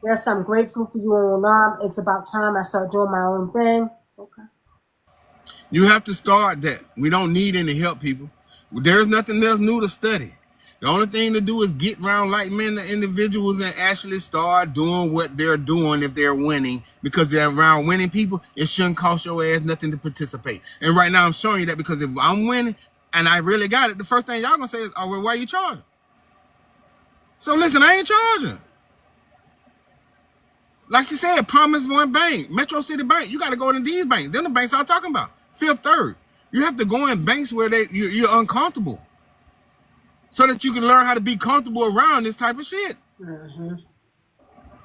Yes, I'm grateful for you, Wunam. It's about time I start doing my own thing. Okay. You have to start that. We don't need any help, people. There's nothing else new to study. The only thing to do is get around like-minded individuals and actually start doing what they're doing if they're winning, because they're around winning people. It shouldn't cost your ass nothing to participate. And right now I'm showing you that, because if I'm winning and I really got it, the first thing y'all gonna say is, oh, well, why are you charging? So listen, I ain't charging. Like she said, Promise One Bank, Metro City Bank, you got to go to these banks. Them the banks I'm talking about. Fifth Third. You have to go in banks where you're uncomfortable, so that you can learn how to be comfortable around this type of shit. Mm-hmm.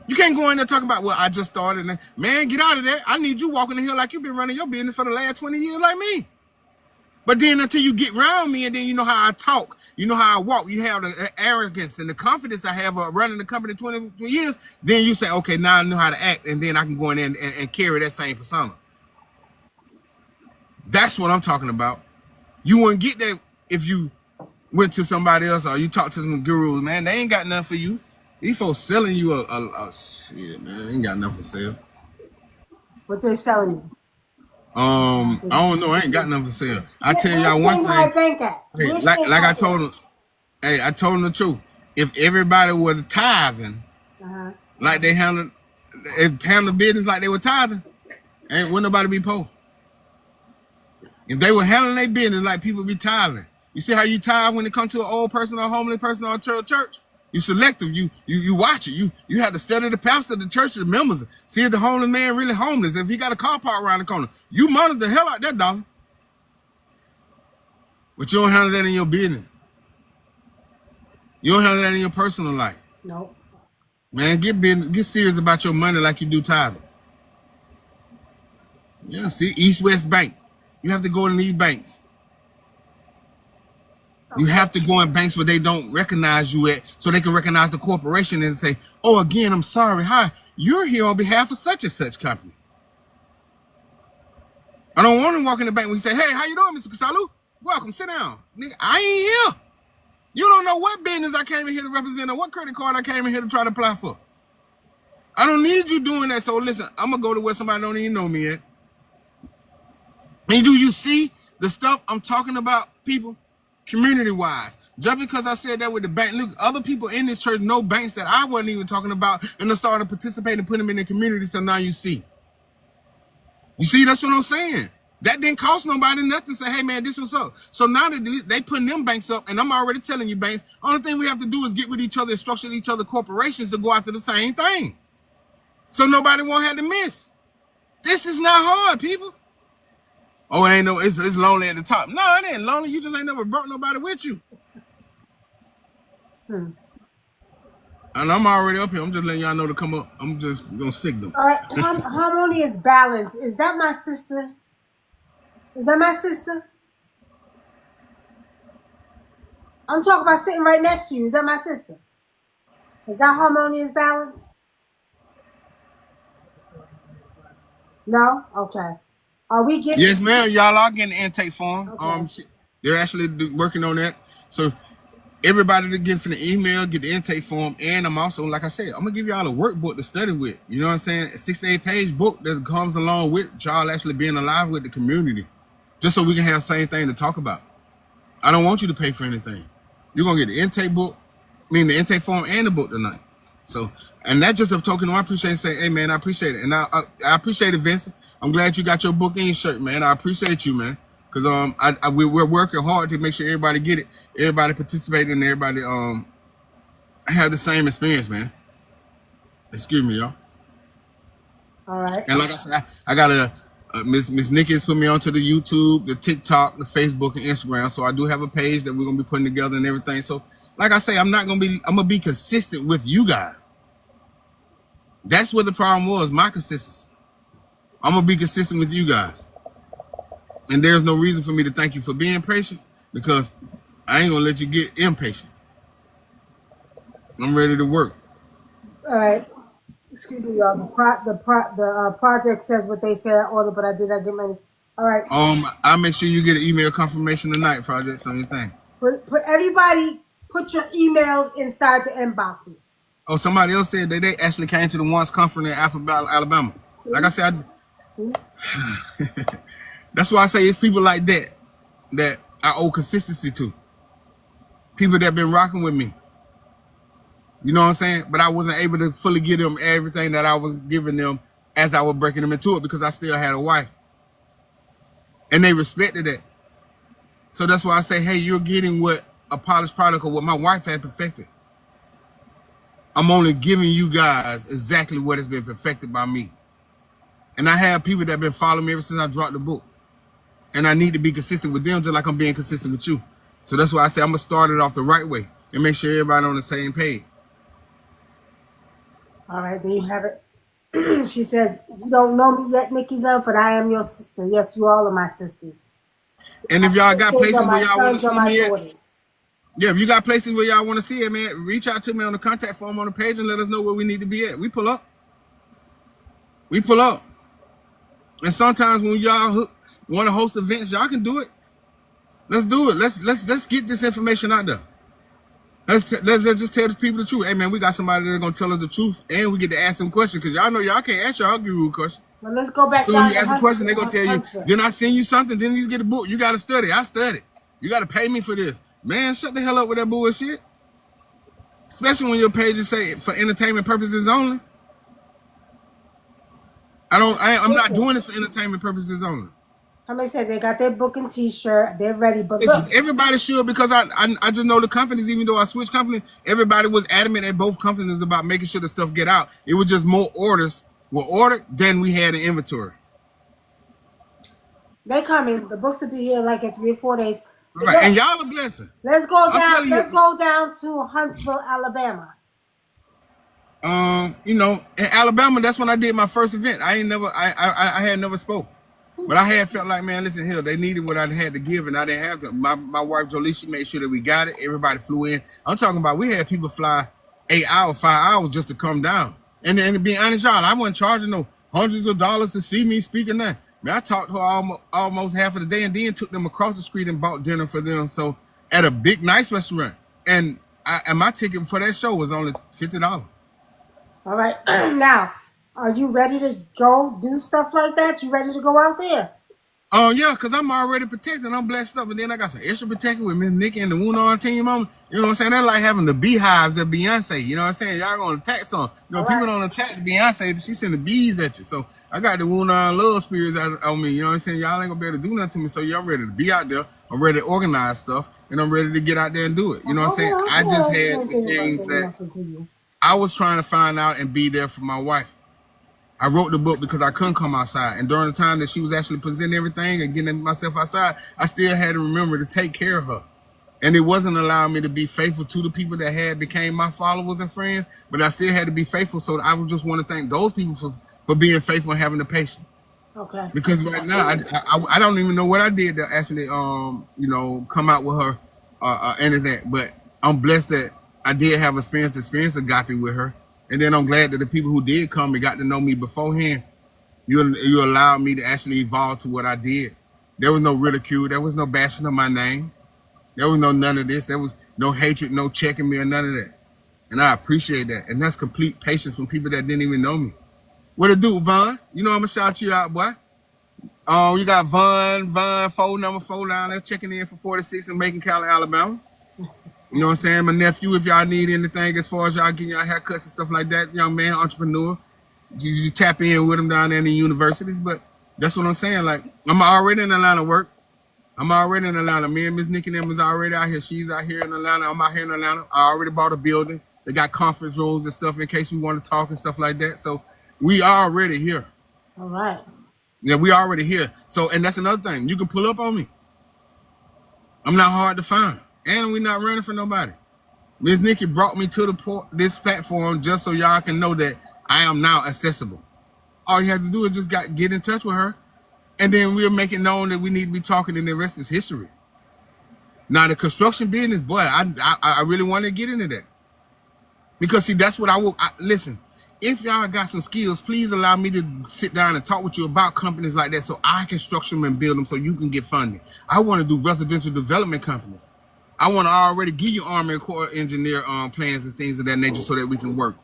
You can't go in there talking about, well, I just started. Man, get out of there. I need you walking in here like you've been running your business for the last 20 years like me. But then until you get around me and then you know how I talk, you know how I walk, you have the arrogance and the confidence I have of running the company 20 years, then you say, okay, now I know how to act, and then I can go in there and carry that same persona. That's what I'm talking about. You wouldn't get that if you went to somebody else or you talk to some gurus, man. They ain't got nothing for you. These folks selling you a shit, man. They ain't got nothing for sale. What they selling you? I don't know. I ain't got nothing for sale. I tell y'all one thing. Hey, like I told them. Hey, I told them the truth. If everybody was tithing, like they handled business like they were tithing, wouldn't nobody be poor. If they were handling their business like people be tithing, you see how you tithe when it comes to an old person or a homeless person or a church? You selective. You watch it. You have to study the pastor, the church, the members. See if the homeless man really homeless. If he got a car park around the corner, you monitor the hell out that dollar. But you don't handle that in your business. You don't handle that in your personal life. No. Man, get serious about your money like you do tithing. Yeah, see, East West Bank. You have to go in these banks. You have to go in banks where they don't recognize you at, so they can recognize the corporation and say, oh, again, I'm sorry. Hi, you're here on behalf of such and such company. I don't want to walk in the bank when you say, hey, how you doing, Mr. Kisalu? Welcome, sit down. Nigga, I ain't here. You don't know what business I came in here to represent or what credit card I came in here to try to apply for. I don't need you doing that. So listen, I'm going to go to where somebody don't even know me at. And do you see the stuff I'm talking about, people? Community-wise. Just because I said that with the bank, look, other people in this church know banks that I wasn't even talking about, and they started participating and putting them in the community, so now you see. You see, that's what I'm saying. That didn't cost nobody nothing. Say, hey, man, this was up. So now that they putting them banks up, and I'm already telling you, banks, only thing we have to do is get with each other and structure each other corporations to go after the same thing. So nobody won't have to miss. This is not hard, people. Oh, it ain't no, it's lonely at the top. No, it ain't lonely. You just ain't never brought nobody with you. And I'm already up here. I'm just letting y'all know to come up. I'm just gonna signal. All right, harmonious balance. Is that my sister? Is that my sister? I'm talking about sitting right next to you. Is that my sister? Is that harmonious balance? No? Okay. Are we getting? Yes, ma'am. Y'all are getting the intake form. Okay. They're actually working on that. So everybody to get from the email, get the intake form, and I'm also, like I said, I'm gonna give y'all a workbook to study with. You know what I'm saying? A 6 to 8 page book that comes along with y'all actually being alive with the community, just so we can have the same thing to talk about. I don't want you to pay for anything. You're gonna get the intake book, the intake form and the book tonight. So, and that's just a token. I appreciate saying, hey man, I appreciate it, and I appreciate it, Vincent. I'm glad you got your book and your shirt, man. I appreciate you, man. Cause we're working hard to make sure everybody get it, everybody participate, and everybody have the same experience, man. Excuse me, y'all. All right. And like I said, I got Miss Nikki has put me onto the YouTube, the TikTok, the Facebook, and Instagram. So I do have a page that we're gonna be putting together and everything. So, like I say, I'm gonna be consistent with you guys. That's what the problem was, my consistency. I'm gonna be consistent with you guys. And there's no reason for me to thank you for being patient, because I ain't gonna let you get impatient. I'm ready to work. All right. Excuse me, y'all. The project says what they said I ordered, but I did not get money. All right. I'll make sure you get an email confirmation tonight, projects on your thing. Put everybody put your emails inside the inboxes. Oh, somebody else said that they actually came to the once conference in Alabama. See? Like I said, that's why I say it's people like that I owe consistency to. People that been rocking with me. You know what I'm saying? But I wasn't able to fully give them everything that I was giving them as I was breaking them into it, because I still had a wife. And they respected that. So that's why I say, hey, you're getting what a polished product of what my wife had perfected. I'm only giving you guys exactly what has been perfected by me. And I have people that have been following me ever since I dropped the book. And I need to be consistent with them just like I'm being consistent with you. So that's why I say I'm going to start it off the right way and make sure everybody on the same page. All right, there you have it. She says, you don't know me yet, Nikki Love, but I am your sister. Yes, you all are my sisters. And if y'all got places where y'all want to sons see are my me at, daughters. yeah, if you got places where y'all want to see it, man, reach out to me on the contact form on the page and let us know where we need to be at. We pull up. We pull up. And sometimes when y'all want to host events, y'all can do it. Let's do it. Let's get this information out there. Let's just tell the people the truth. Hey, man, we got somebody that's going to tell us the truth, and we get to ask them questions, because y'all know y'all can't ask y'all guru questions. Well, let's go back So down when you to ask a question, they're going to tell you, Huntsville. then I send you something, then you get a book. You got to study. I studied. You got to pay me for this. Man, shut the hell up with that bullshit. Especially when your pages say for entertainment purposes only. I'm not doing this for entertainment purposes only. Somebody said they got their book and T-shirt. They're ready, but Listen, look, everybody should, because I just know the companies, even though I switched company, everybody was adamant at both companies about making sure the stuff get out. It was just more orders were ordered than we had in inventory. they coming. The books will be here like in 3 or 4 days. All right, and y'all a blessing. Let's go down. telling you. Let's go down to Huntsville, Alabama. You know, in Alabama, that's when I did my first event. I had never spoke. But I had felt like, man, listen here, they needed what I had to give, and I didn't have to. My wife Jolie, she made sure that we got it. Everybody flew in. I'm talking about, we had people fly 8 hours, 5 hours just to come down. And to be honest, y'all, I wasn't charging no hundreds of dollars to see me speaking there. Man, I talked to her almost half of the day, and then took them across the street and bought dinner for them. So at a big, nice restaurant, and my ticket for that show was only $50. All right, now, are you ready to go do stuff like that? You ready to go out there? Oh, yeah, because I'm already protected. I'm blessed up. And then I got some extra protection with Miss Nikki and the Wunam team on. You know what I'm saying? That's like having the beehives of Beyonce. You know what I'm saying? Y'all going to attack some. You know, people don't attack Beyonce. She send the bees at you. So I got the Wunam love spirits on me. You know what I'm saying? Y'all ain't going to be able to do nothing to me. So yeah, I'm ready to be out there. I'm ready to organize stuff. And I'm ready to get out there and do it. You know what I'm saying? I just had the things that I was trying to find out and be there for my wife. I wrote the book because I couldn't come outside. And during the time that she was actually presenting everything and getting myself outside, I still had to remember to take care of her. And it wasn't allowing me to be faithful to the people that had became my followers and friends, but I still had to be faithful. So I would just want to thank those people for being faithful and having the patience. Okay. Because right now, I don't even know what I did to actually, come out with her any of that. But I'm blessed that I did have experience agape with her. And then I'm glad that the people who did come and got to know me beforehand, you allowed me to actually evolve to what I did. There was no ridicule. There was no bashing of my name. There was none of this. There was no hatred, no checking me or none of that. And I appreciate that. And that's complete patience from people that didn't even know me. What it do, Vaughn? You know I'm going to shout you out, boy. You got Vaughn, number 4 down there checking in for 46 in Macon County, Alabama. You know what I'm saying? My nephew, if y'all need anything as far as y'all getting y'all haircuts and stuff like that, young man, entrepreneur, you tap in with him down there in the universities. But that's what I'm saying. Like, I'm already in Atlanta work. I'm already in Atlanta. Me and Miss Nikki and them is already out here. She's out here in Atlanta. I'm out here in Atlanta. I already bought a building. They got conference rooms and stuff in case we want to talk and stuff like that. So we are already here. All right. Yeah, we already here. So, and that's another thing. You can pull up on me. I'm not hard to find, and we're not running for nobody. Miss Nikki brought me to this platform just so y'all can know that I am now accessible. All you have to do is just get in touch with her, and then we'll make it known that we need to be talking, and the rest is history. Now, the construction business, boy, I really want to get into that. Because, see, that's what listen, if y'all got some skills, please allow me to sit down and talk with you about companies like that so I can structure them and build them so you can get funding. I want to do residential development companies. I want to already give you Army Corps engineer plans and things of that nature so that we can work.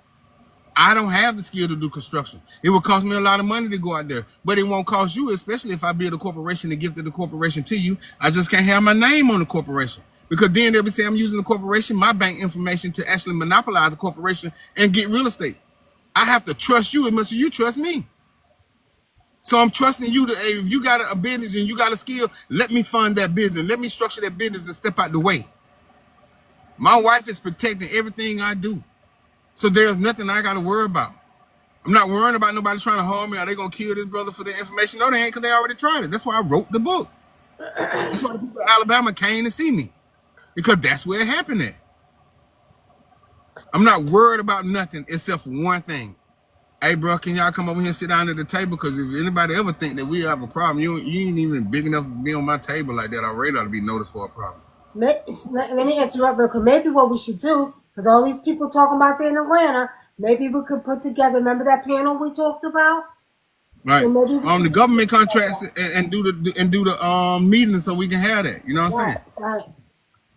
I don't have the skill to do construction. It will cost me a lot of money to go out there, but it won't cost you, especially if I build a corporation and gift the corporation to you. I just can't have my name on the corporation because then they'll be saying I'm using the corporation, my bank information to actually monopolize the corporation and get real estate. I have to trust you as much as you trust me. So I'm trusting you to, hey, if you got a business and you got a skill, let me fund that business. Let me structure that business and step out the way. My wife is protecting everything I do. So there's nothing I got to worry about. I'm not worrying about nobody trying to harm me. Are they going to kill this brother for their information? No, they ain't, because they already tried it. That's why I wrote the book. That's why the people in Alabama came to see me, because that's where it happened at. I'm not worried about nothing except for one thing. Hey, bro, can y'all come over here and sit down at the table? Because if anybody ever think that we have a problem, you ain't even big enough to be on my table like that already, ought to be noticed for a problem. Let me interrupt real quick. Maybe what we should do, because all these people talking about there in Atlanta, maybe we could put together, remember that panel we talked about? Right. The government contracts and do the meetings so we can have that. You know what I'm saying? Right.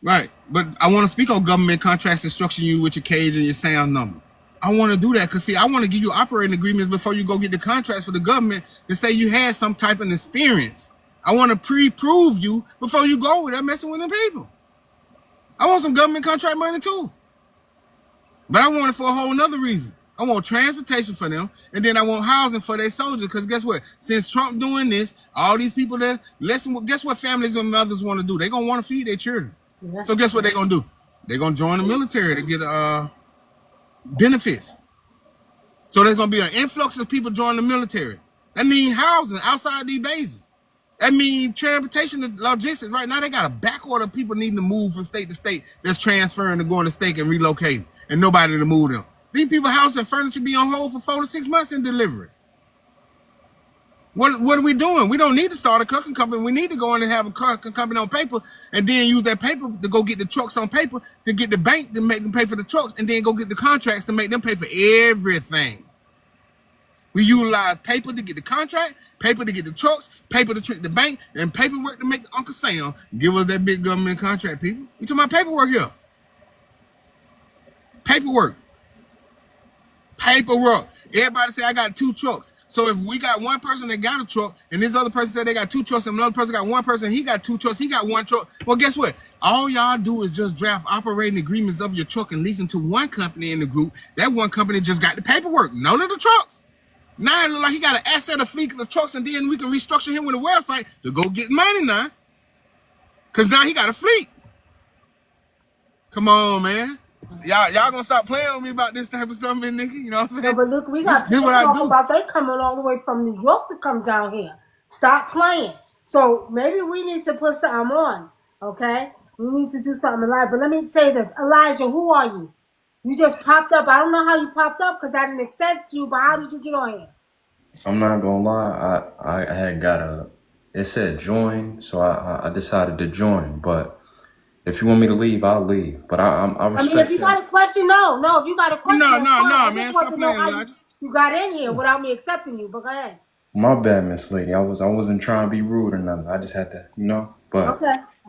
Right. But I want to speak on government contracts instructing you with your cage and your sound number. I want to do that because, see, I want to give you operating agreements before you go get the contracts for the government to say you had some type of experience. I want to pre-prove you before you go with that messing with them people. I want some government contract money too. But I want it for a whole nother reason. I want transportation for them, and then I want housing for their soldiers. Because guess what? Since Trump doing this, all these people there, guess what families and mothers want to do? They're going to want to feed their children. Yeah. So guess what they're going to do? They're going to join the military to get benefits. So there's going to be an influx of people joining the military. That means housing outside these bases. That means transportation and logistics. Right now, they got a backorder of people needing to move from state to state that's transferring to going to state and relocating, and nobody to move them. These people's house and furniture be on hold for 4 to 6 months in delivery. What are we doing? We don't need to start a cooking company. We need to go in and have a cooking company on paper and then use that paper to go get the trucks on paper, to get the bank to make them pay for the trucks, and then go get the contracts to make them pay for everything. We utilize paper to get the contract, paper to get the trucks, paper to trick the bank, and paperwork to make Uncle Sam give us that big government contract, people. We talking about paperwork here. Paperwork. Everybody say I got 2 trucks. So if we got one person that got a truck, and this other person said they got 2 trucks, and another person got one person, he got 2 trucks, he got 1 truck. Well, guess what? All y'all do is just draft operating agreements of your truck and lease them to one company in the group. That one company just got the paperwork, none of the trucks. Now it look like he got an asset of fleet of the trucks, and then we can restructure him with a website to go get money now. Because now he got a fleet. Come on, man. Y'all gonna stop playing with me about this type of stuff, man, nigga? You know what I'm saying? No, but look, we got people talking about they coming all the way from New York to come down here. Stop playing. So maybe we need to put something on, okay? We need to do something live. But let me say this. Elijah, who are you? You just popped up. I don't know how you popped up because I didn't accept you, but how did you get on here? I'm not gonna lie, I had got it said join, so I decided to join, but if you want me to leave, I'll leave. But I respect if you got a question, no. If you got a question, no, man. Stop playing, Elijah. You got in here without me accepting you, but go ahead. My bad, Miss Lady. I wasn't trying to be rude or nothing. I just had to, But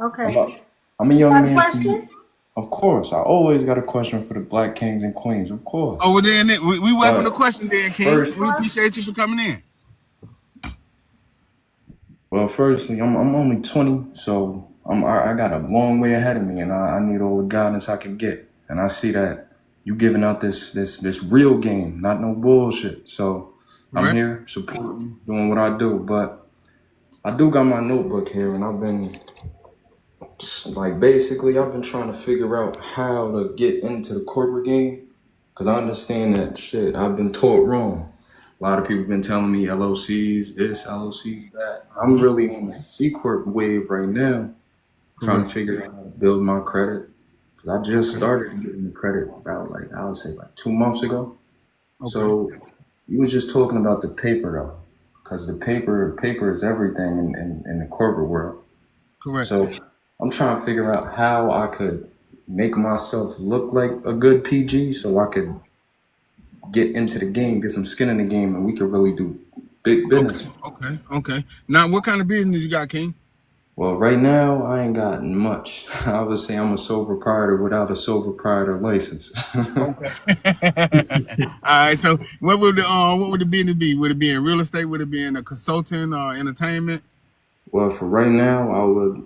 okay. I'm a young man. Question? Of course, I always got a question for the Black Kings and Queens. Of course. Oh, well, then we welcome the question, then, King. We appreciate you for coming in. Well, firstly, I'm only 20, so I got a long way ahead of me, and I need all the guidance I can get. And I see that you giving out this real game, not no bullshit. So I'm here supporting you, doing what I do. But I do got my notebook here, and I've been I've been trying to figure out how to get into the corporate game, because I understand that shit, I've been taught wrong. A lot of people been telling me LOCs this, LOCs that. I'm really on the C corp wave right now, trying to figure out how to build my credit. Cause I just started getting the credit about like I would say like 2 months ago. Okay. So you was just talking about the paper though, because the paper is everything in the corporate world. Correct. So I'm trying to figure out how I could make myself look like a good PG, so I could get into the game, get some skin in the game, and we could really do big business. Okay. Now, what kind of business you got, King? Well, right now I ain't got much. I would say I'm a sole proprietor without a sole proprietor license. Okay. All right. So, what would the business be? Would it be in real estate? Would it be in a consulting or entertainment? Well, for right now,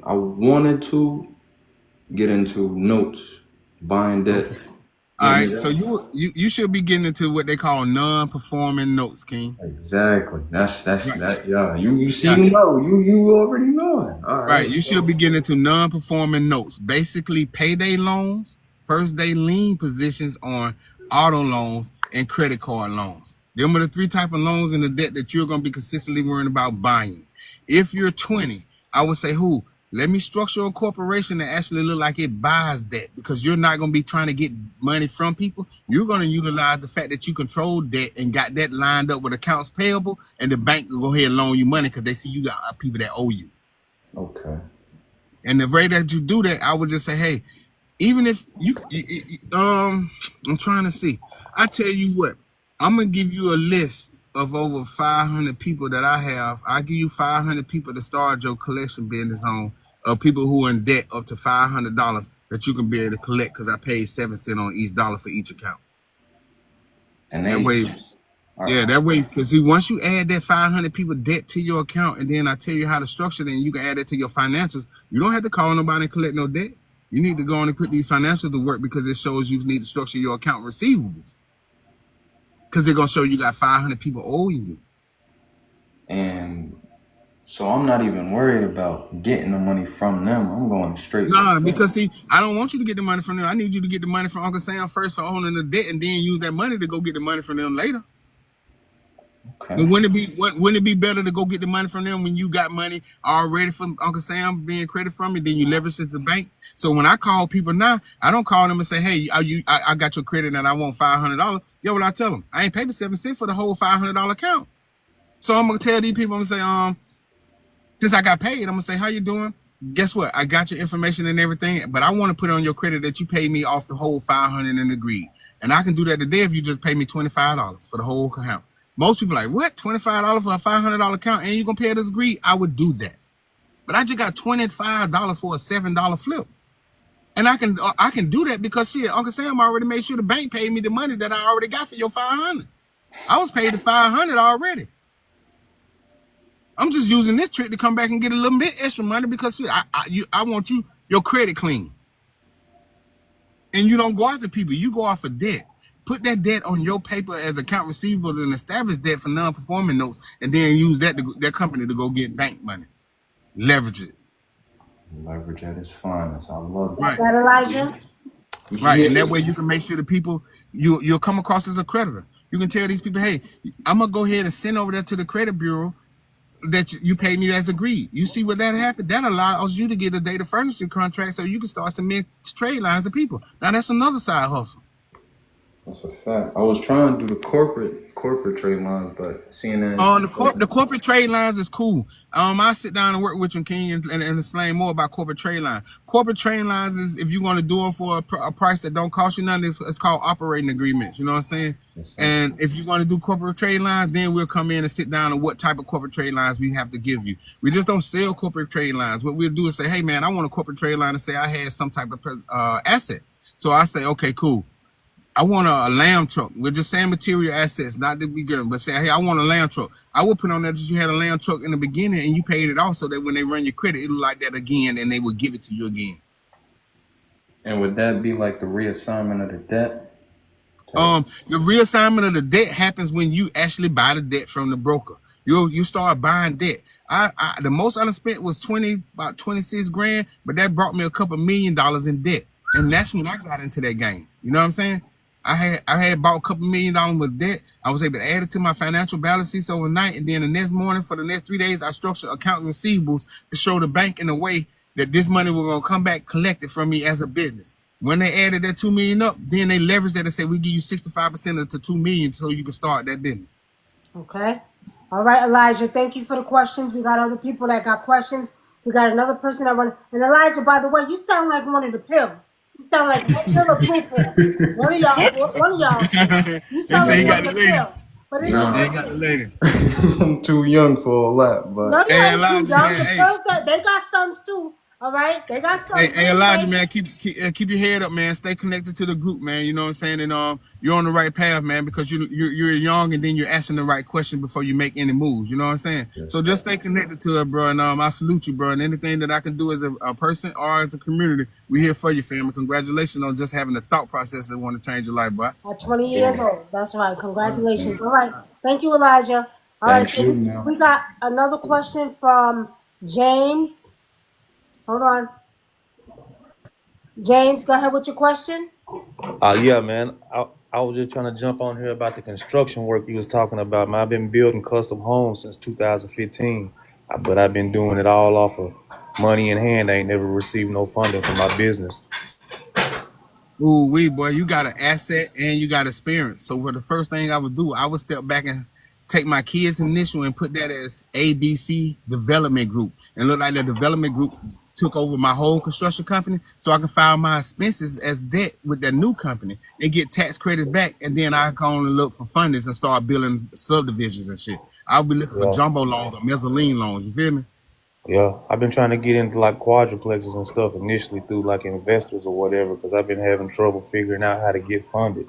I wanted to get into notes, buying debt. All right. So you should be getting into what they call non-performing notes, King. Exactly. That's Right. that. Yeah. You see me know. You already know it. All Right. You should be getting into non-performing notes. Basically, payday loans, first day lien positions on auto loans and credit card loans. Them are the three type of loans in the debt that you're going to be consistently worrying about buying. If you're 20, I would say, let me structure a corporation that actually look like it buys debt, because you're not going to be trying to get money from people. You're going to utilize the fact that you control debt and got that lined up with accounts payable, and the bank will go ahead and loan you money because they see you got people that owe you. Okay. And the way that you do that, I would just say, hey, even if I'm trying to see. I tell you what, I'm gonna give you a list of over 500 people that I have. I give you 500 people to start your collection business on, of people who are in debt up to $500 that you can be able to collect, because I paid 7 cents on each dollar for each account. And that way, that way, because see, once you add that 500 people debt to your account, and then I tell you how to structure it, and you can add it to your financials, you don't have to call nobody and collect no debt. You need to go on and put these financials to work, because it shows you need to structure your account receivables, because they're going to show you got 500 people owing you. And so I'm not even worried about getting the money from them. I'm going straight. Nah, because see, I don't want you to get the money from them. I need you to get the money from Uncle Sam first for owning the debt, and then use that money to go get the money from them later. Okay. But wouldn't it be better to go get the money from them when you got money already from Uncle Sam being credit from it, then you leverage it to the bank? So when I call people now, I don't call them and say, hey, I got your credit and I want $500. Yo, what I tell them? I ain't paid the 7 cents for the whole $500 account. So I'm gonna tell these people, I'm gonna say, since I got paid, I'm gonna say, how you doing? Guess what? I got your information and everything, but I want to put on your credit that you paid me off the whole $500 and agreed. And I can do that today if you just pay me $25 for the whole account. Most people are like, what? $25 for a $500 account, and you gonna pay it as agreed? I would do that. But I just got $25 for a $7 flip. And I can do that because shit, Uncle Sam already made sure the bank paid me the money that I already got for your $500. I was paid the $500 already. I'm just using this trick to come back and get a little bit extra money because shit, I want your credit clean. And you don't go after people, you go off of debt. Put that debt on your paper as account receivable and establish debt for non-performing notes, and then use that company to go get bank money. Leverage it. Leverage at its finest. I love that. Right, Elijah? Right, and that way you can make sure the people you'll come across as a creditor. You can tell these people, hey, I'm gonna go ahead and send over there to the credit bureau that you paid me as agreed. You see what that happened? That allows you to get a data furniture contract so you can start submitting trade lines to people. Now that's another side hustle. That's a fact. I was trying to do the corporate trade lines, but seeing that the corporate trade lines is cool. I sit down and work with you, King, and explain more about corporate trade lines. Corporate trade lines is if you're going to do them for a price that don't cost you nothing, it's called operating agreements. You know what I'm saying? Yes, and if you're going to do corporate trade lines, then we'll come in and sit down on what type of corporate trade lines we have to give you. We just don't sell corporate trade lines. What we'll do is say, hey man, I want a corporate trade line to say I had some type of asset. So I say, okay, cool. I want a lamb truck. We're just saying material assets, not to be good, but say, hey, I want a lamb truck. I will put on there that you had a lamb truck in the beginning and you paid it off so that when they run your credit, it'll like that again and they will give it to you again. And would that be like the reassignment of the debt? The reassignment of the debt happens when you actually buy the debt from the broker. You start buying debt. The most I spent was about 26 grand, but that brought me a couple $1 million in debt. And that's when I got into that game. You know what I'm saying? I had bought a couple $1 million with debt. I was able to add it to my financial balance sheets overnight, and then the next morning for the next 3 days, I structured account receivables to show the bank in a way that this money was gonna come back collected from me as a business. When they added that $2 million up, then they leveraged that and said we give you 65% of the $2 million so you can start that business. Okay. All right, Elijah. Thank you for the questions. We got other people that got questions. We got another person that wanted. And Elijah, by the way, you sound like one of the pills. You sound like one pill or blue pill. One of y'all. One of y'all. You They sound say like he one got of the the ladies. pills. But it is They what Nah, got it the is. ladies. I'm too young for all that, No, but you Hey ain't too Elijah, young. man. The Hey, pills that they got sons too. All right, they got sons. hey, Elijah, man, keep your head up, man. Stay connected to the group, man. You know what I'm saying? And you're on the right path, man, because you're young and then you're asking the right question before you make any moves. You know what I'm saying? yes, So sir. just stay connected to it, bro. And I salute you, bro. And anything that I can do as a person or as a community, we're here for you, family. Congratulations on just having the thought process that want to change your life, bro. At 20 years Yeah. old. That's right. Congratulations. All right. Thank you, Elijah. All right. Thank So you. we Now, got another question from James. Hold on. James, go ahead with your question. Yeah, man. I was just trying to jump on here about the construction work you was talking about, man. I've been building custom homes since 2015, but I've been doing it all off of money in hand. I ain't never received no funding for my business. Ooh, wee, boy, you got an asset and you got experience. So, what the first thing I would do, I would step back and take my kids' initial and put that as ABC Development Group, and look like the development group took over my whole construction company, so I can file my expenses as debt with that new company and get tax credits back, and then I can only look for fundings and start building subdivisions and shit. I'll be looking for Yeah, jumbo loans or mezzanine loans. You feel me? yeah. I've been trying to get into like quadruplexes and stuff initially through like investors or whatever, because I've been having trouble figuring out how to get funded.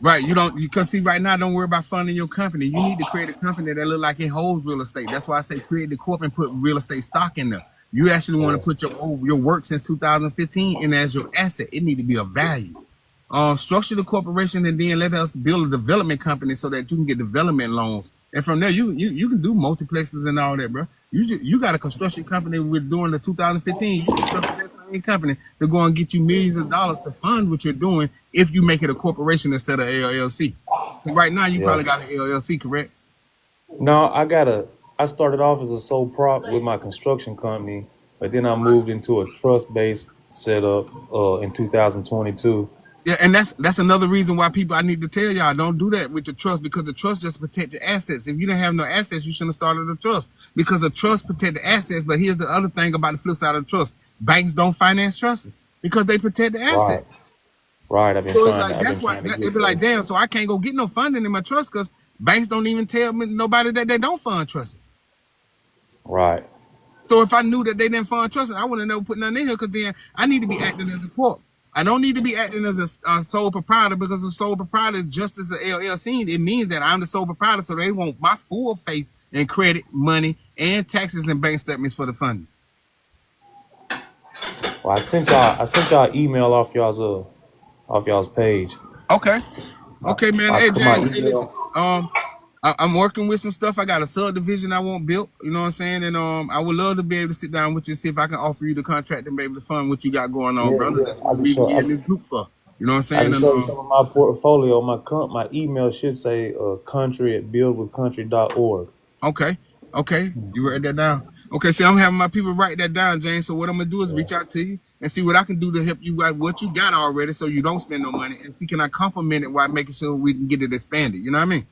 Right. You can see right now, don't worry about funding your company. You need to create a company that look like it holds real estate. That's why I say create the corp and put real estate stock in there. You actually want to Yeah, put your work since 2015 in as your asset. It need to be a value. Structure the corporation and then let us build a development company so that you can get development loans. And from there, you can do multiplexes and all that, bro. You got a construction company with doing the 2015. You can structure that same company to go and get you millions of dollars to fund what you're doing if you make it a corporation instead of LLC. Right now, you yeah. probably got an LLC, correct? No, I started off as a sole prop with my construction company, but then I moved into a trust-based setup in 2022. Yeah, and that's another reason why people I need to tell y'all don't do that with the trust, because the trust just protect your assets. If you didn't have no assets, you shouldn't have started a trust, because the trust protect the assets. But here's the other thing about the flip side of the trust: banks don't finance trusts because they protect the Right, asset. right. So it's like I've been that's why trying to it'd get be like, there. damn. So I can't go get no funding in my trust because banks don't even tell me nobody that they don't fund trusts. Right. So if I knew that they didn't fund trusts, I wouldn't have never put nothing in here, because then I need to be acting as a corp. I don't need to be acting as a sole proprietor, because a sole proprietor is just as an LLC. It means that I'm the sole proprietor, so they want my full faith and credit, money, and taxes and bank statements for the funding. Well, I sent y'all email off y'all's page. Okay. Okay, man. I Hey, put my James. Hey, listen. email. I'm working with some stuff. I got a subdivision I want built. You know what I'm saying? And I would love to be able to sit down with you and see if I can offer you the contract and be able to fund what you got going on, Yeah, brother. yeah. That's what we get in this group for. You know what I'm I saying? can And show you some of my portfolio. My email should say country at buildwithcountry.org. okay, okay, you write that down. Okay, see, I'm having my people write that down, James. So what I'm gonna do is Yeah. reach out to you and see what I can do to help you write what you got already, so you don't spend no money, and see can I complement it while making sure we can get it expanded. You know what I mean?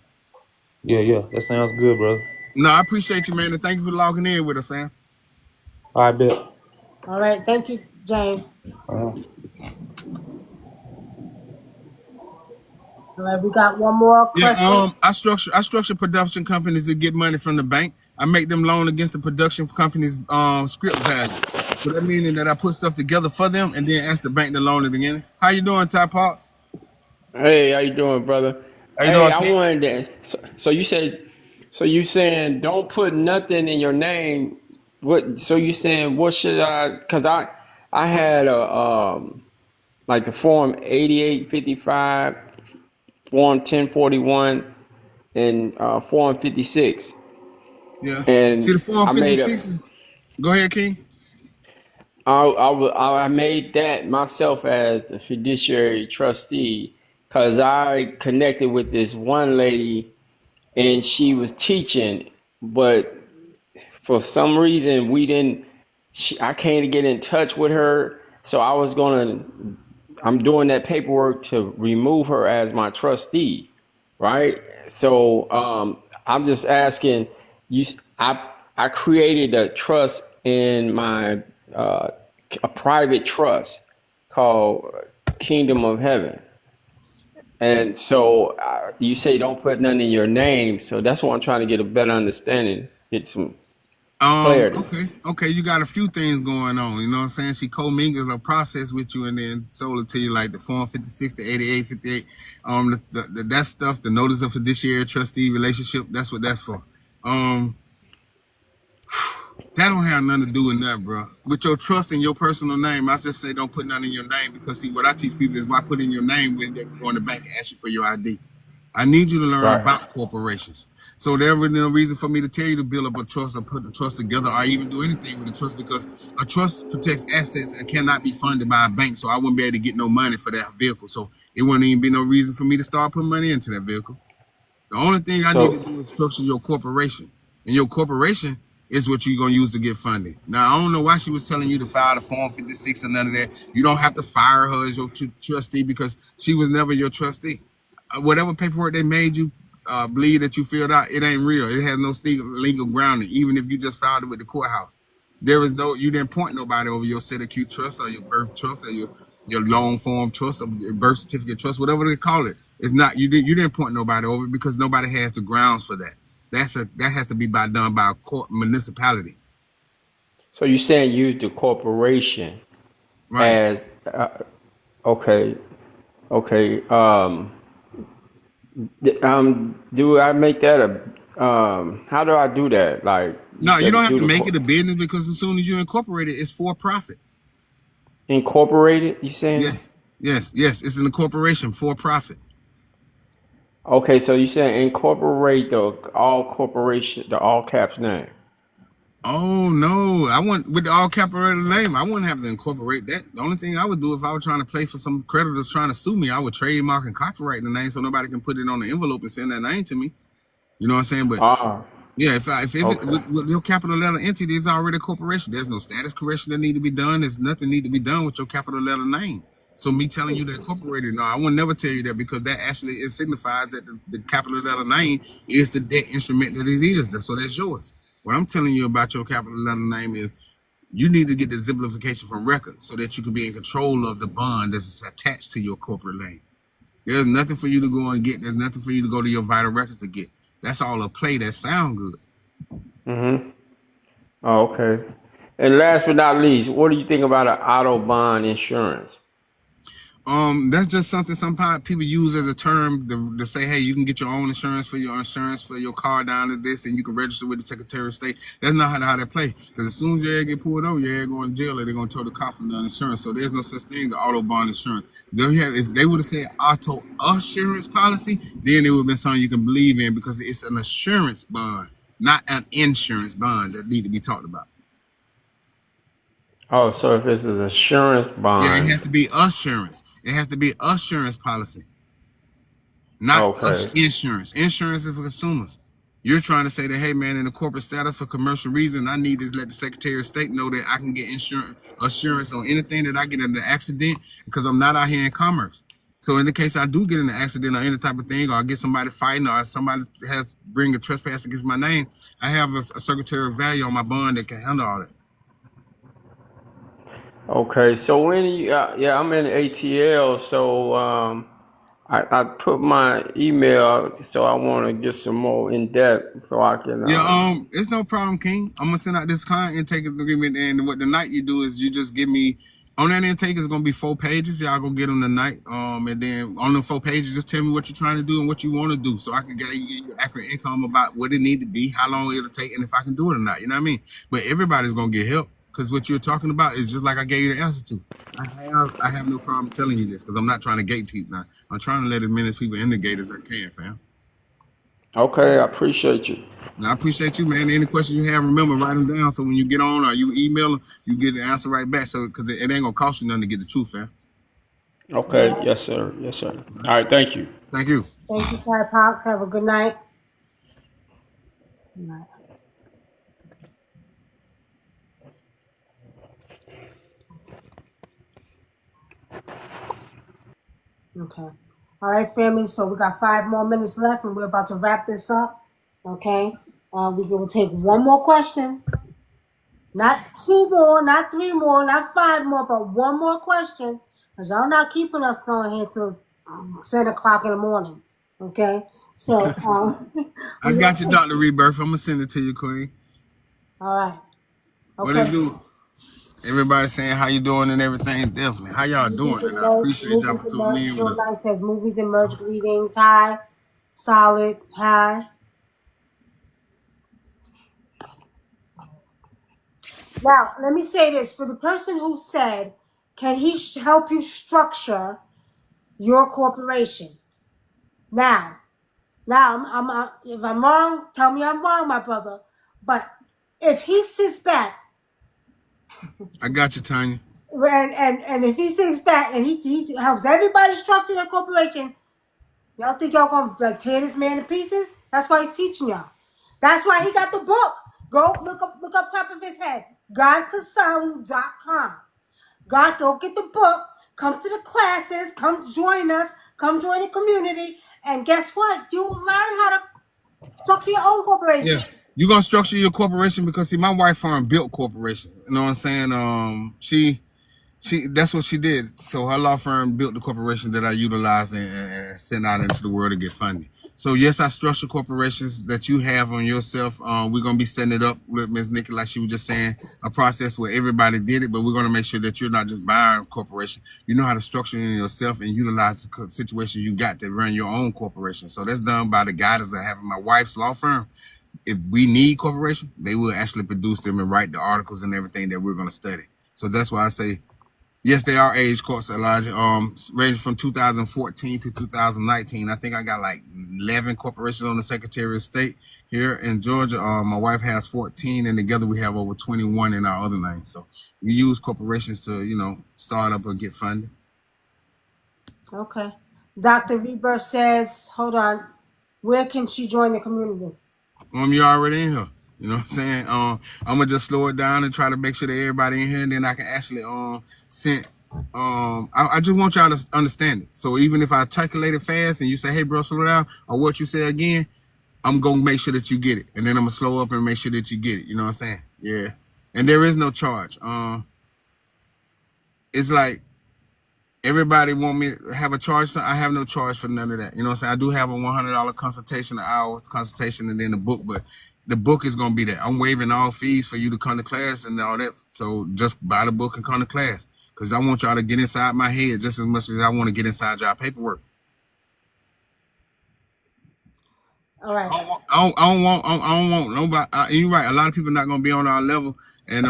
Yeah, yeah. That sounds good, brother. No, I appreciate you, man, and thank you for logging in with us, fam. I bet. All right. Thank you, James. Uh, All right. We got one more Yeah, question. I structure production companies to get money from the bank. I make them loan against the production company's script value. So that meaning that I put stuff together for them and then ask the bank to loan it again. How you doing, Ty Park? Hey, how you doing, brother? How you Hey, doing, I King? wanted to. So you said, so you saying don't put nothing in your name. What? So you saying what should I? Cause I had a like the form 8855, form 1041, and form 56, Yeah. See and the form I made 56 a. is, go ahead, King. I made that myself as the fiduciary trustee, because I connected with this one lady and she was teaching, but for some reason we didn't. I can't get in touch with her, so I'm doing that paperwork to remove her as my trustee, right? So I'm just asking you. I created a trust in my a private trust called Kingdom of Heaven. And so you say don't put nothing in your name. So that's what I'm trying to get a better understanding, get some clarity. Okay. You got a few things going on. You know what I'm saying? She co-mingles a process with you and then sold it to you like the Form 56, the 88, 58. That stuff, the notice of fiduciary trustee relationship, that's what that's for. That don't have nothing to do with nothing, bro. With your trust in your personal name, I just say don't put nothing in your name because see, what I teach people is why put in your name when they go in the bank and ask you for your ID. I need you to learn Right. about corporations. So there was no reason for me to tell you to build up a trust or put the trust together or even do anything with a trust because a trust protects assets and cannot be funded by a bank. So I wouldn't be able to get no money for that vehicle. So it wouldn't even be no reason for me to start putting money into that vehicle. The only thing I need to So do is structure your corporation. And your corporation is what you're going to use to get funded. Now, I don't know why she was telling you to file the Form 56 or none of that. You don't have to fire her as your trustee because she was never your trustee. Whatever paperwork they made you believe that you filled out, it ain't real. It has no legal grounding, even if you just filed it with the courthouse. There is no, you didn't point nobody over your set of Q trust or your birth trust or your loan form trust or your birth certificate trust, whatever they call it. It's not, you didn't point nobody over it because nobody has the grounds for that. That has to be done by a court municipality. so you saying use the corporation Right. as okay, okay. Do I make that a how do I do that? Like you No, you don't said, have do to the make it a business because as soon as you incorporate it, it's for profit. incorporated? You Yeah. saying? Yes. It's an incorporation for profit. Okay, so you saying incorporate the all corporation, the all caps name. Oh no, I want with the all capital name. I wouldn't have to incorporate that. The only thing I would do if I were trying to play for some creditors trying to sue me, I would trademark and copyright the name so nobody can put it on the envelope and send that name to me. You know what I'm saying? But Ah, yeah, if it, okay. with your capital letter entity is already a corporation, there's no status correction that need to be done. There's nothing need to be done with your capital letter name. So me telling you to incorporate it, no, I would never tell you that because that actually it signifies that the capital letter name is the debt instrument that it is. So that's yours. What I'm telling you about your capital letter name is you need to get the simplification from record so that you can be in control of the bond that's attached to your corporate name. There's nothing for you to go and get. There's nothing for you to go to your vital records to get. That's all a play that sound good. Mm-hmm. Oh, okay. And last but not least, what do you think about an auto bond insurance? That's just something some people use as a term to say, hey, you can get your own insurance for your car down to this, and you can register with the Secretary of State. That's not how they play. Because as soon as your head get pulled over, your head going to jail, or they're going to tow the car from the insurance. So there's no such thing as auto bond insurance. If they would have said auto assurance policy, then it would have been something you can believe in because it's an assurance bond, not an insurance bond that need to be talked about. Oh, so if it's an assurance Yeah, it bond, has to be assurance. It has to be assurance policy. Not us okay. insurance. Insurance is for consumers. You're trying to say that, hey man, in the corporate status for commercial reason, I need to let the Secretary of State know that I can get assurance on anything that I get in the accident because I'm not out here in commerce. So in the case I do get in an accident or any type of thing, or I get somebody fighting, or somebody has bring a trespass against my name, I have a Secretary of Value on my bond that can handle all that. Okay, so when you, yeah, I'm in ATL, so I put my email, so I want to get some more in depth, so I can. Yeah, it's no problem, King. I'm gonna send out this client intake agreement, and what the night you do is you just give me on that intake is gonna be 4 pages. Y'all gonna get them tonight. And then on the 4 pages, just tell me what you're trying to do and what you want to do, so I can get you accurate income about what it need to be, how long it'll take, and if I can do it or not. You know what I mean? But everybody's gonna get help because what you're talking about is just like I gave you the answer to. I have no problem telling you this because I'm not trying to gatekeep now. I'm trying to let as many people in the gate as I can, fam. Okay, I appreciate you. And I appreciate you, man. Any questions you have, remember, write them down. So when you get on or you email them, you get the answer right back. So because it ain't gonna cost you nothing to get the truth, man. All Okay. right. Yes, sir. Yes, sir. All right. Thank you. Thank you. Thank you, Ty Pox. Have a good night. Good night. Okay. All right, family. So we got 5 more minutes left, and we're about to wrap this up. Okay. We will take one more question. Not 2 more, not 3 more, not 5 more, but one more question. Because y'all not keeping us on here till 10 o'clock in the morning. Okay? So, I we're going got to you, take, Dr. Rebirth. I'm gonna send it to you, Queen. all right. What it Okay. do? Everybody saying how you doing and everything. Definitely. How y'all Movies doing? and And I merch, appreciate y'all movies for and tuning merch. in with Real us. nice says movies and merch greetings. Hi. Solid. Hi. Now, let me say this for the person who said, can he help you structure your corporation? Now, if I'm wrong, tell me I'm wrong, my brother. But if he sits back I got you, Tanya. and if he sits back and he helps everybody structure their corporation, y'all think y'all gonna like tear this man to pieces? That's why he's teaching y'all. That's why he got the book. Go look up top of his head. GodKisalu.com. God, go get the book. Come to the classes. Come join us. Come join the community. And guess what? You'll learn how to structure your own Yeah. corporation. You gonna structure your corporation because see, my wife firm built corporation. You know what I'm saying? She that's what she did. So her law firm built the corporation that I utilized and sent out into the world to get funding. So yes, I structure corporations that you have on yourself. We're gonna be setting it up with Ms. Nikki, like she was just saying, a process where everybody did it, but we're gonna make sure that you're not just buying a corporation. You know how to structure it yourself and utilize the situation you got to run your own corporation. So that's done by the guidance I have in my wife's law firm. If we need corporation, they will actually produce them and write the articles and everything that we're gonna study. So that's why I say yes, they are age courts, Elijah. Ranging from 2014 to 2019. I think I got like 11 corporations on the Secretary of State here in Georgia. My wife has 14, and together we have over 21 in our other names. So we use corporations to, start up or get funded. Okay. Dr. Rebirth says, hold on. Where can she join the community? You're already in here. You know what I'm saying? I'm gonna just slow it down and try to make sure that everybody in here, and then I can actually send. I just want y'all to understand it. So even if I articulate it fast and you say, "Hey, bro, slow down," or what you say again, I'm gonna make sure that you get it, and then I'm gonna slow up and make sure that you get it. You know what I'm saying? Yeah. And there is no charge. It's like everybody want me to have a charge. So I have no charge for none of that. You know what I'm saying? I do have a $100 consultation, an hour consultation, and then the book, but the book is going to be there. I'm waiving all fees for you to come to class and all that. So just buy the book and come to class because I want y'all to get inside my head just as much as I want to get inside y'all paperwork. All right. I don't want nobody. You're right. A lot of people not going to be on our level. And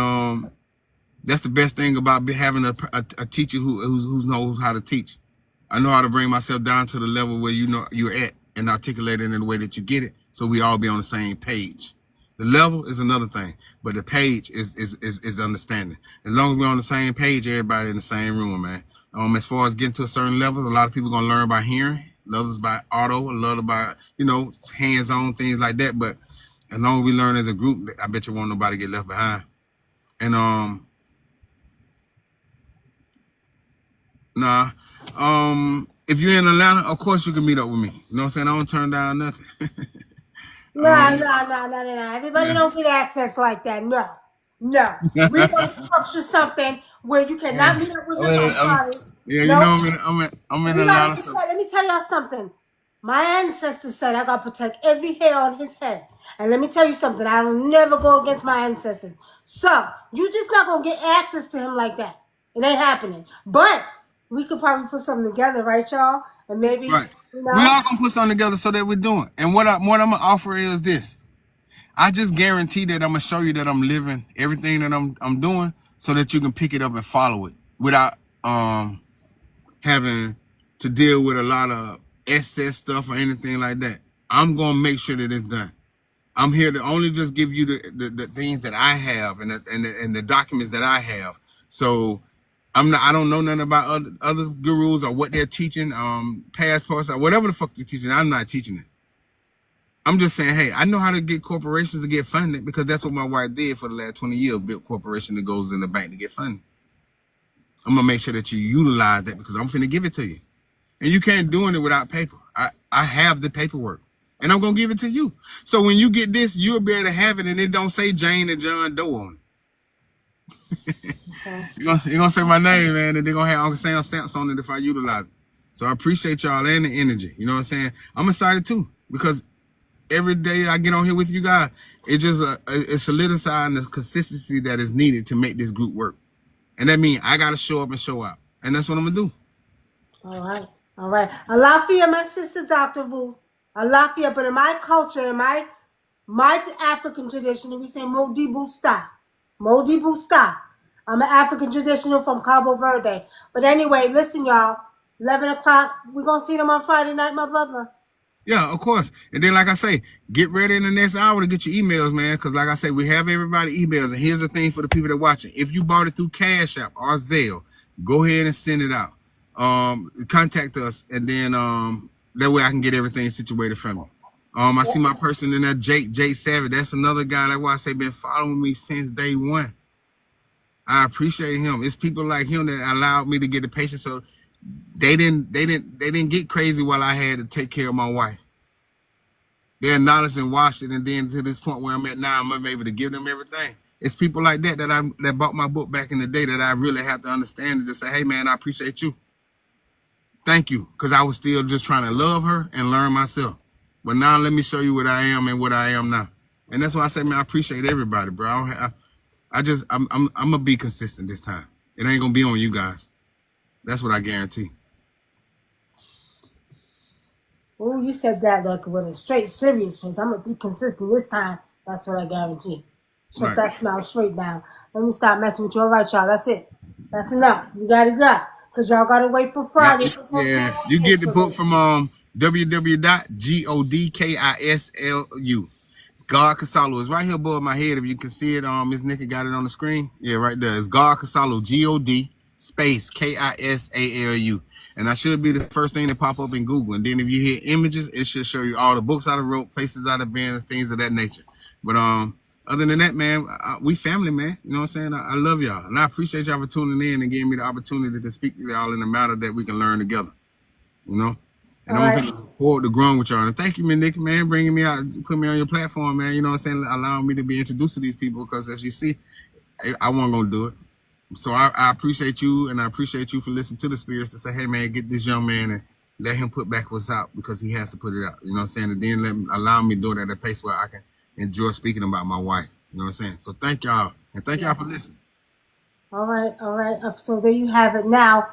that's the best thing about having a teacher who knows how to teach. I know how to bring myself down to the level where you know you're at and articulate it in the way that you get it, so we all be on the same page. The level is another thing, but the page is understanding. As long as we're on the same page, everybody in the same room, man. As far as getting to a certain level, a lot of people gonna learn by hearing, others by auto, a lot by hands-on things like that. But as long as we learn as a group, I bet you won't nobody get left behind. And Nah. If you're in Atlanta, of course you can meet up with me. You know what I'm saying? I don't turn down nothing. um, No. Everybody yeah. don't get access like that. No. No. We're going to structure something where you Yeah. cannot meet up with I him. mean, I'm sorry. yeah, No. I'm in Everybody Atlanta, can so tell. Let me tell y'all something. My ancestors said I got to protect every hair on his head. And let me tell you something. I will never go against my ancestors. So, you just not going to get access to him like that. It ain't happening. But we could probably put something together, right, y'all? And maybe, right. We all gonna put something together so that we're doing. And what I'm gonna offer is this. I just guarantee that I'm gonna show you that I'm living everything that I'm doing so that you can pick it up and follow it without having to deal with a lot of excess stuff or anything like that. I'm gonna make sure that it's done. I'm here to only just give you the things that I have and the documents that I have. So I don't know nothing about other gurus or what they're teaching, passports or whatever the fuck they're teaching. I'm not teaching it. I'm just saying, hey, I know how to get corporations to get funded because that's what my wife did for the last 20 years, built corporation that goes in the bank to get funded. I'm gonna make sure that you utilize that because I'm finna give it to you. And you can't do it without paper. I have the paperwork. And I'm gonna give it to you. So when you get this, you'll be able to have it and it don't say Jane and John Doe on it. Okay. You're gonna say my name, man, and they're gonna have Uncle Sam stamps on it if I utilize it. So I appreciate y'all and the energy. You know what I'm saying? I'm excited too because every day I get on here with you guys, it's just it's solidifying the consistency that is needed to make this group work. And that means I gotta show up and show out. And that's what I'm gonna do. All right. All right. Alafia, my sister, Dr. Ruth. Alafia, but in my culture, in my African tradition, we say Modi Busta. Modi Busta. I'm an African traditional from Cabo Verde. But anyway, listen, y'all. 11 o'clock. We're going to see them on Friday night, my brother. Yeah, of course. And then, like I say, get ready in the next hour to get your emails, man. Because, like I say, we have everybody emails. And here's the thing for the people that watching: if you bought it through Cash App or Zelle, go ahead and send it out. Contact us, and then that way I can get everything situated for me. I see my person in there, Jake Savage. That's another guy that I say been following me since day one. I appreciate him. It's people like him that allowed me to get the patient, so they didn't get crazy while I had to take care of my wife. They acknowledged and watched it, and then to this point where I'm at now, I'm able to give them everything. It's people like that that bought my book back in the day that I really have to understand and just say, hey man, I appreciate you. Thank you, because I was still just trying to love her and learn myself. But now let me show you what I am and what I am now. And that's why I say, man, I appreciate everybody, bro. I'm gonna be consistent this time. It ain't gonna be on you guys. That's what I guarantee. Oh, you said that like with a straight serious face. I'm gonna be consistent this time. That's what I guarantee. Shut that smile straight down. Let me stop messing with you. All right, y'all. That's it. That's enough. You gotta go. Because y'all gotta wait for Friday. Yeah, you get the book from www.godkisalu. God Kisalu is right here above my head. If you can see it, Miss Nikki got it on the screen. Yeah, right there. It's God Kisalu, God space Kisalu. And that should be the first thing that pop up in Google. And then if you hit images, it should show you all the books I wrote, places I have been, things of that nature. But other than that, man, we family, man. You know what I'm saying? I love y'all. And I appreciate y'all for tuning in and giving me the opportunity to speak to y'all in a matter that we can learn together. You know? And I'm looking forward to growing with y'all. And thank you, man, Nick, man, bringing me out, putting me on your platform, man. You know what I'm saying? Allowing me to be introduced to these people because, as you see, I wasn't going to do it. So I appreciate you, and I appreciate you for listening to the spirits to say, hey, man, get this young man and let him put back what's out because he has to put it out. You know what I'm saying? And then allow me to do it at a pace where I can enjoy speaking about my wife. You know what I'm saying? So thank y'all. And thank y'all for listening. All right, all right. So there you have it. Now,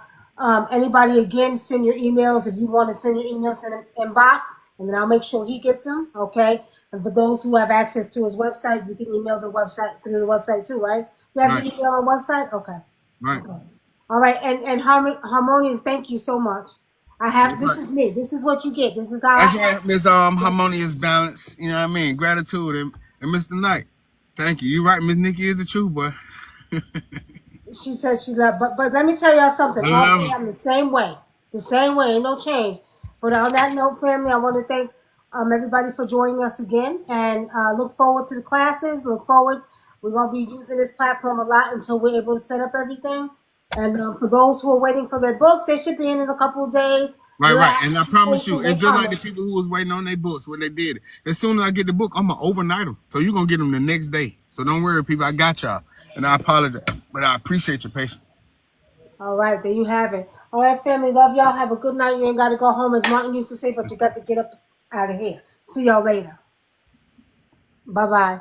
anybody again, send your emails. If you want to send your emails, send them inbox, and then I'll make sure he gets them. Okay. And for those who have access to his website, you can email the website through the website too, right? You have to email our website. Okay. Right. Okay. All right. And Harmonious, thank you so much. I have this is me. This is what you get. This is how that's right, Miss Harmonious Balance. You know what I mean? Gratitude and Mr. Knight. Thank you. You're right, Miss Nikki is the truth, boy. She said she loved, but let me tell y'all something. I'm the same way. The same way, ain't no change. But on that note, family, I want to thank everybody for joining us again, and look forward to the classes. Look forward. We're gonna be using this platform a lot until we're able to set up everything. And for those who are waiting for their books, they should be in a couple of days. Right. And I promise you, it's just like the people who was waiting on their books when they did it. As soon as I get the book, I'm gonna overnight them. So you're gonna get them the next day. So don't worry, people. I got y'all. And I apologize, but I appreciate your patience. All right, there you have it. All right, family, love y'all. Have a good night. You ain't got to go home, as Martin used to say, but you got to get up out of here. See y'all later. Bye-bye.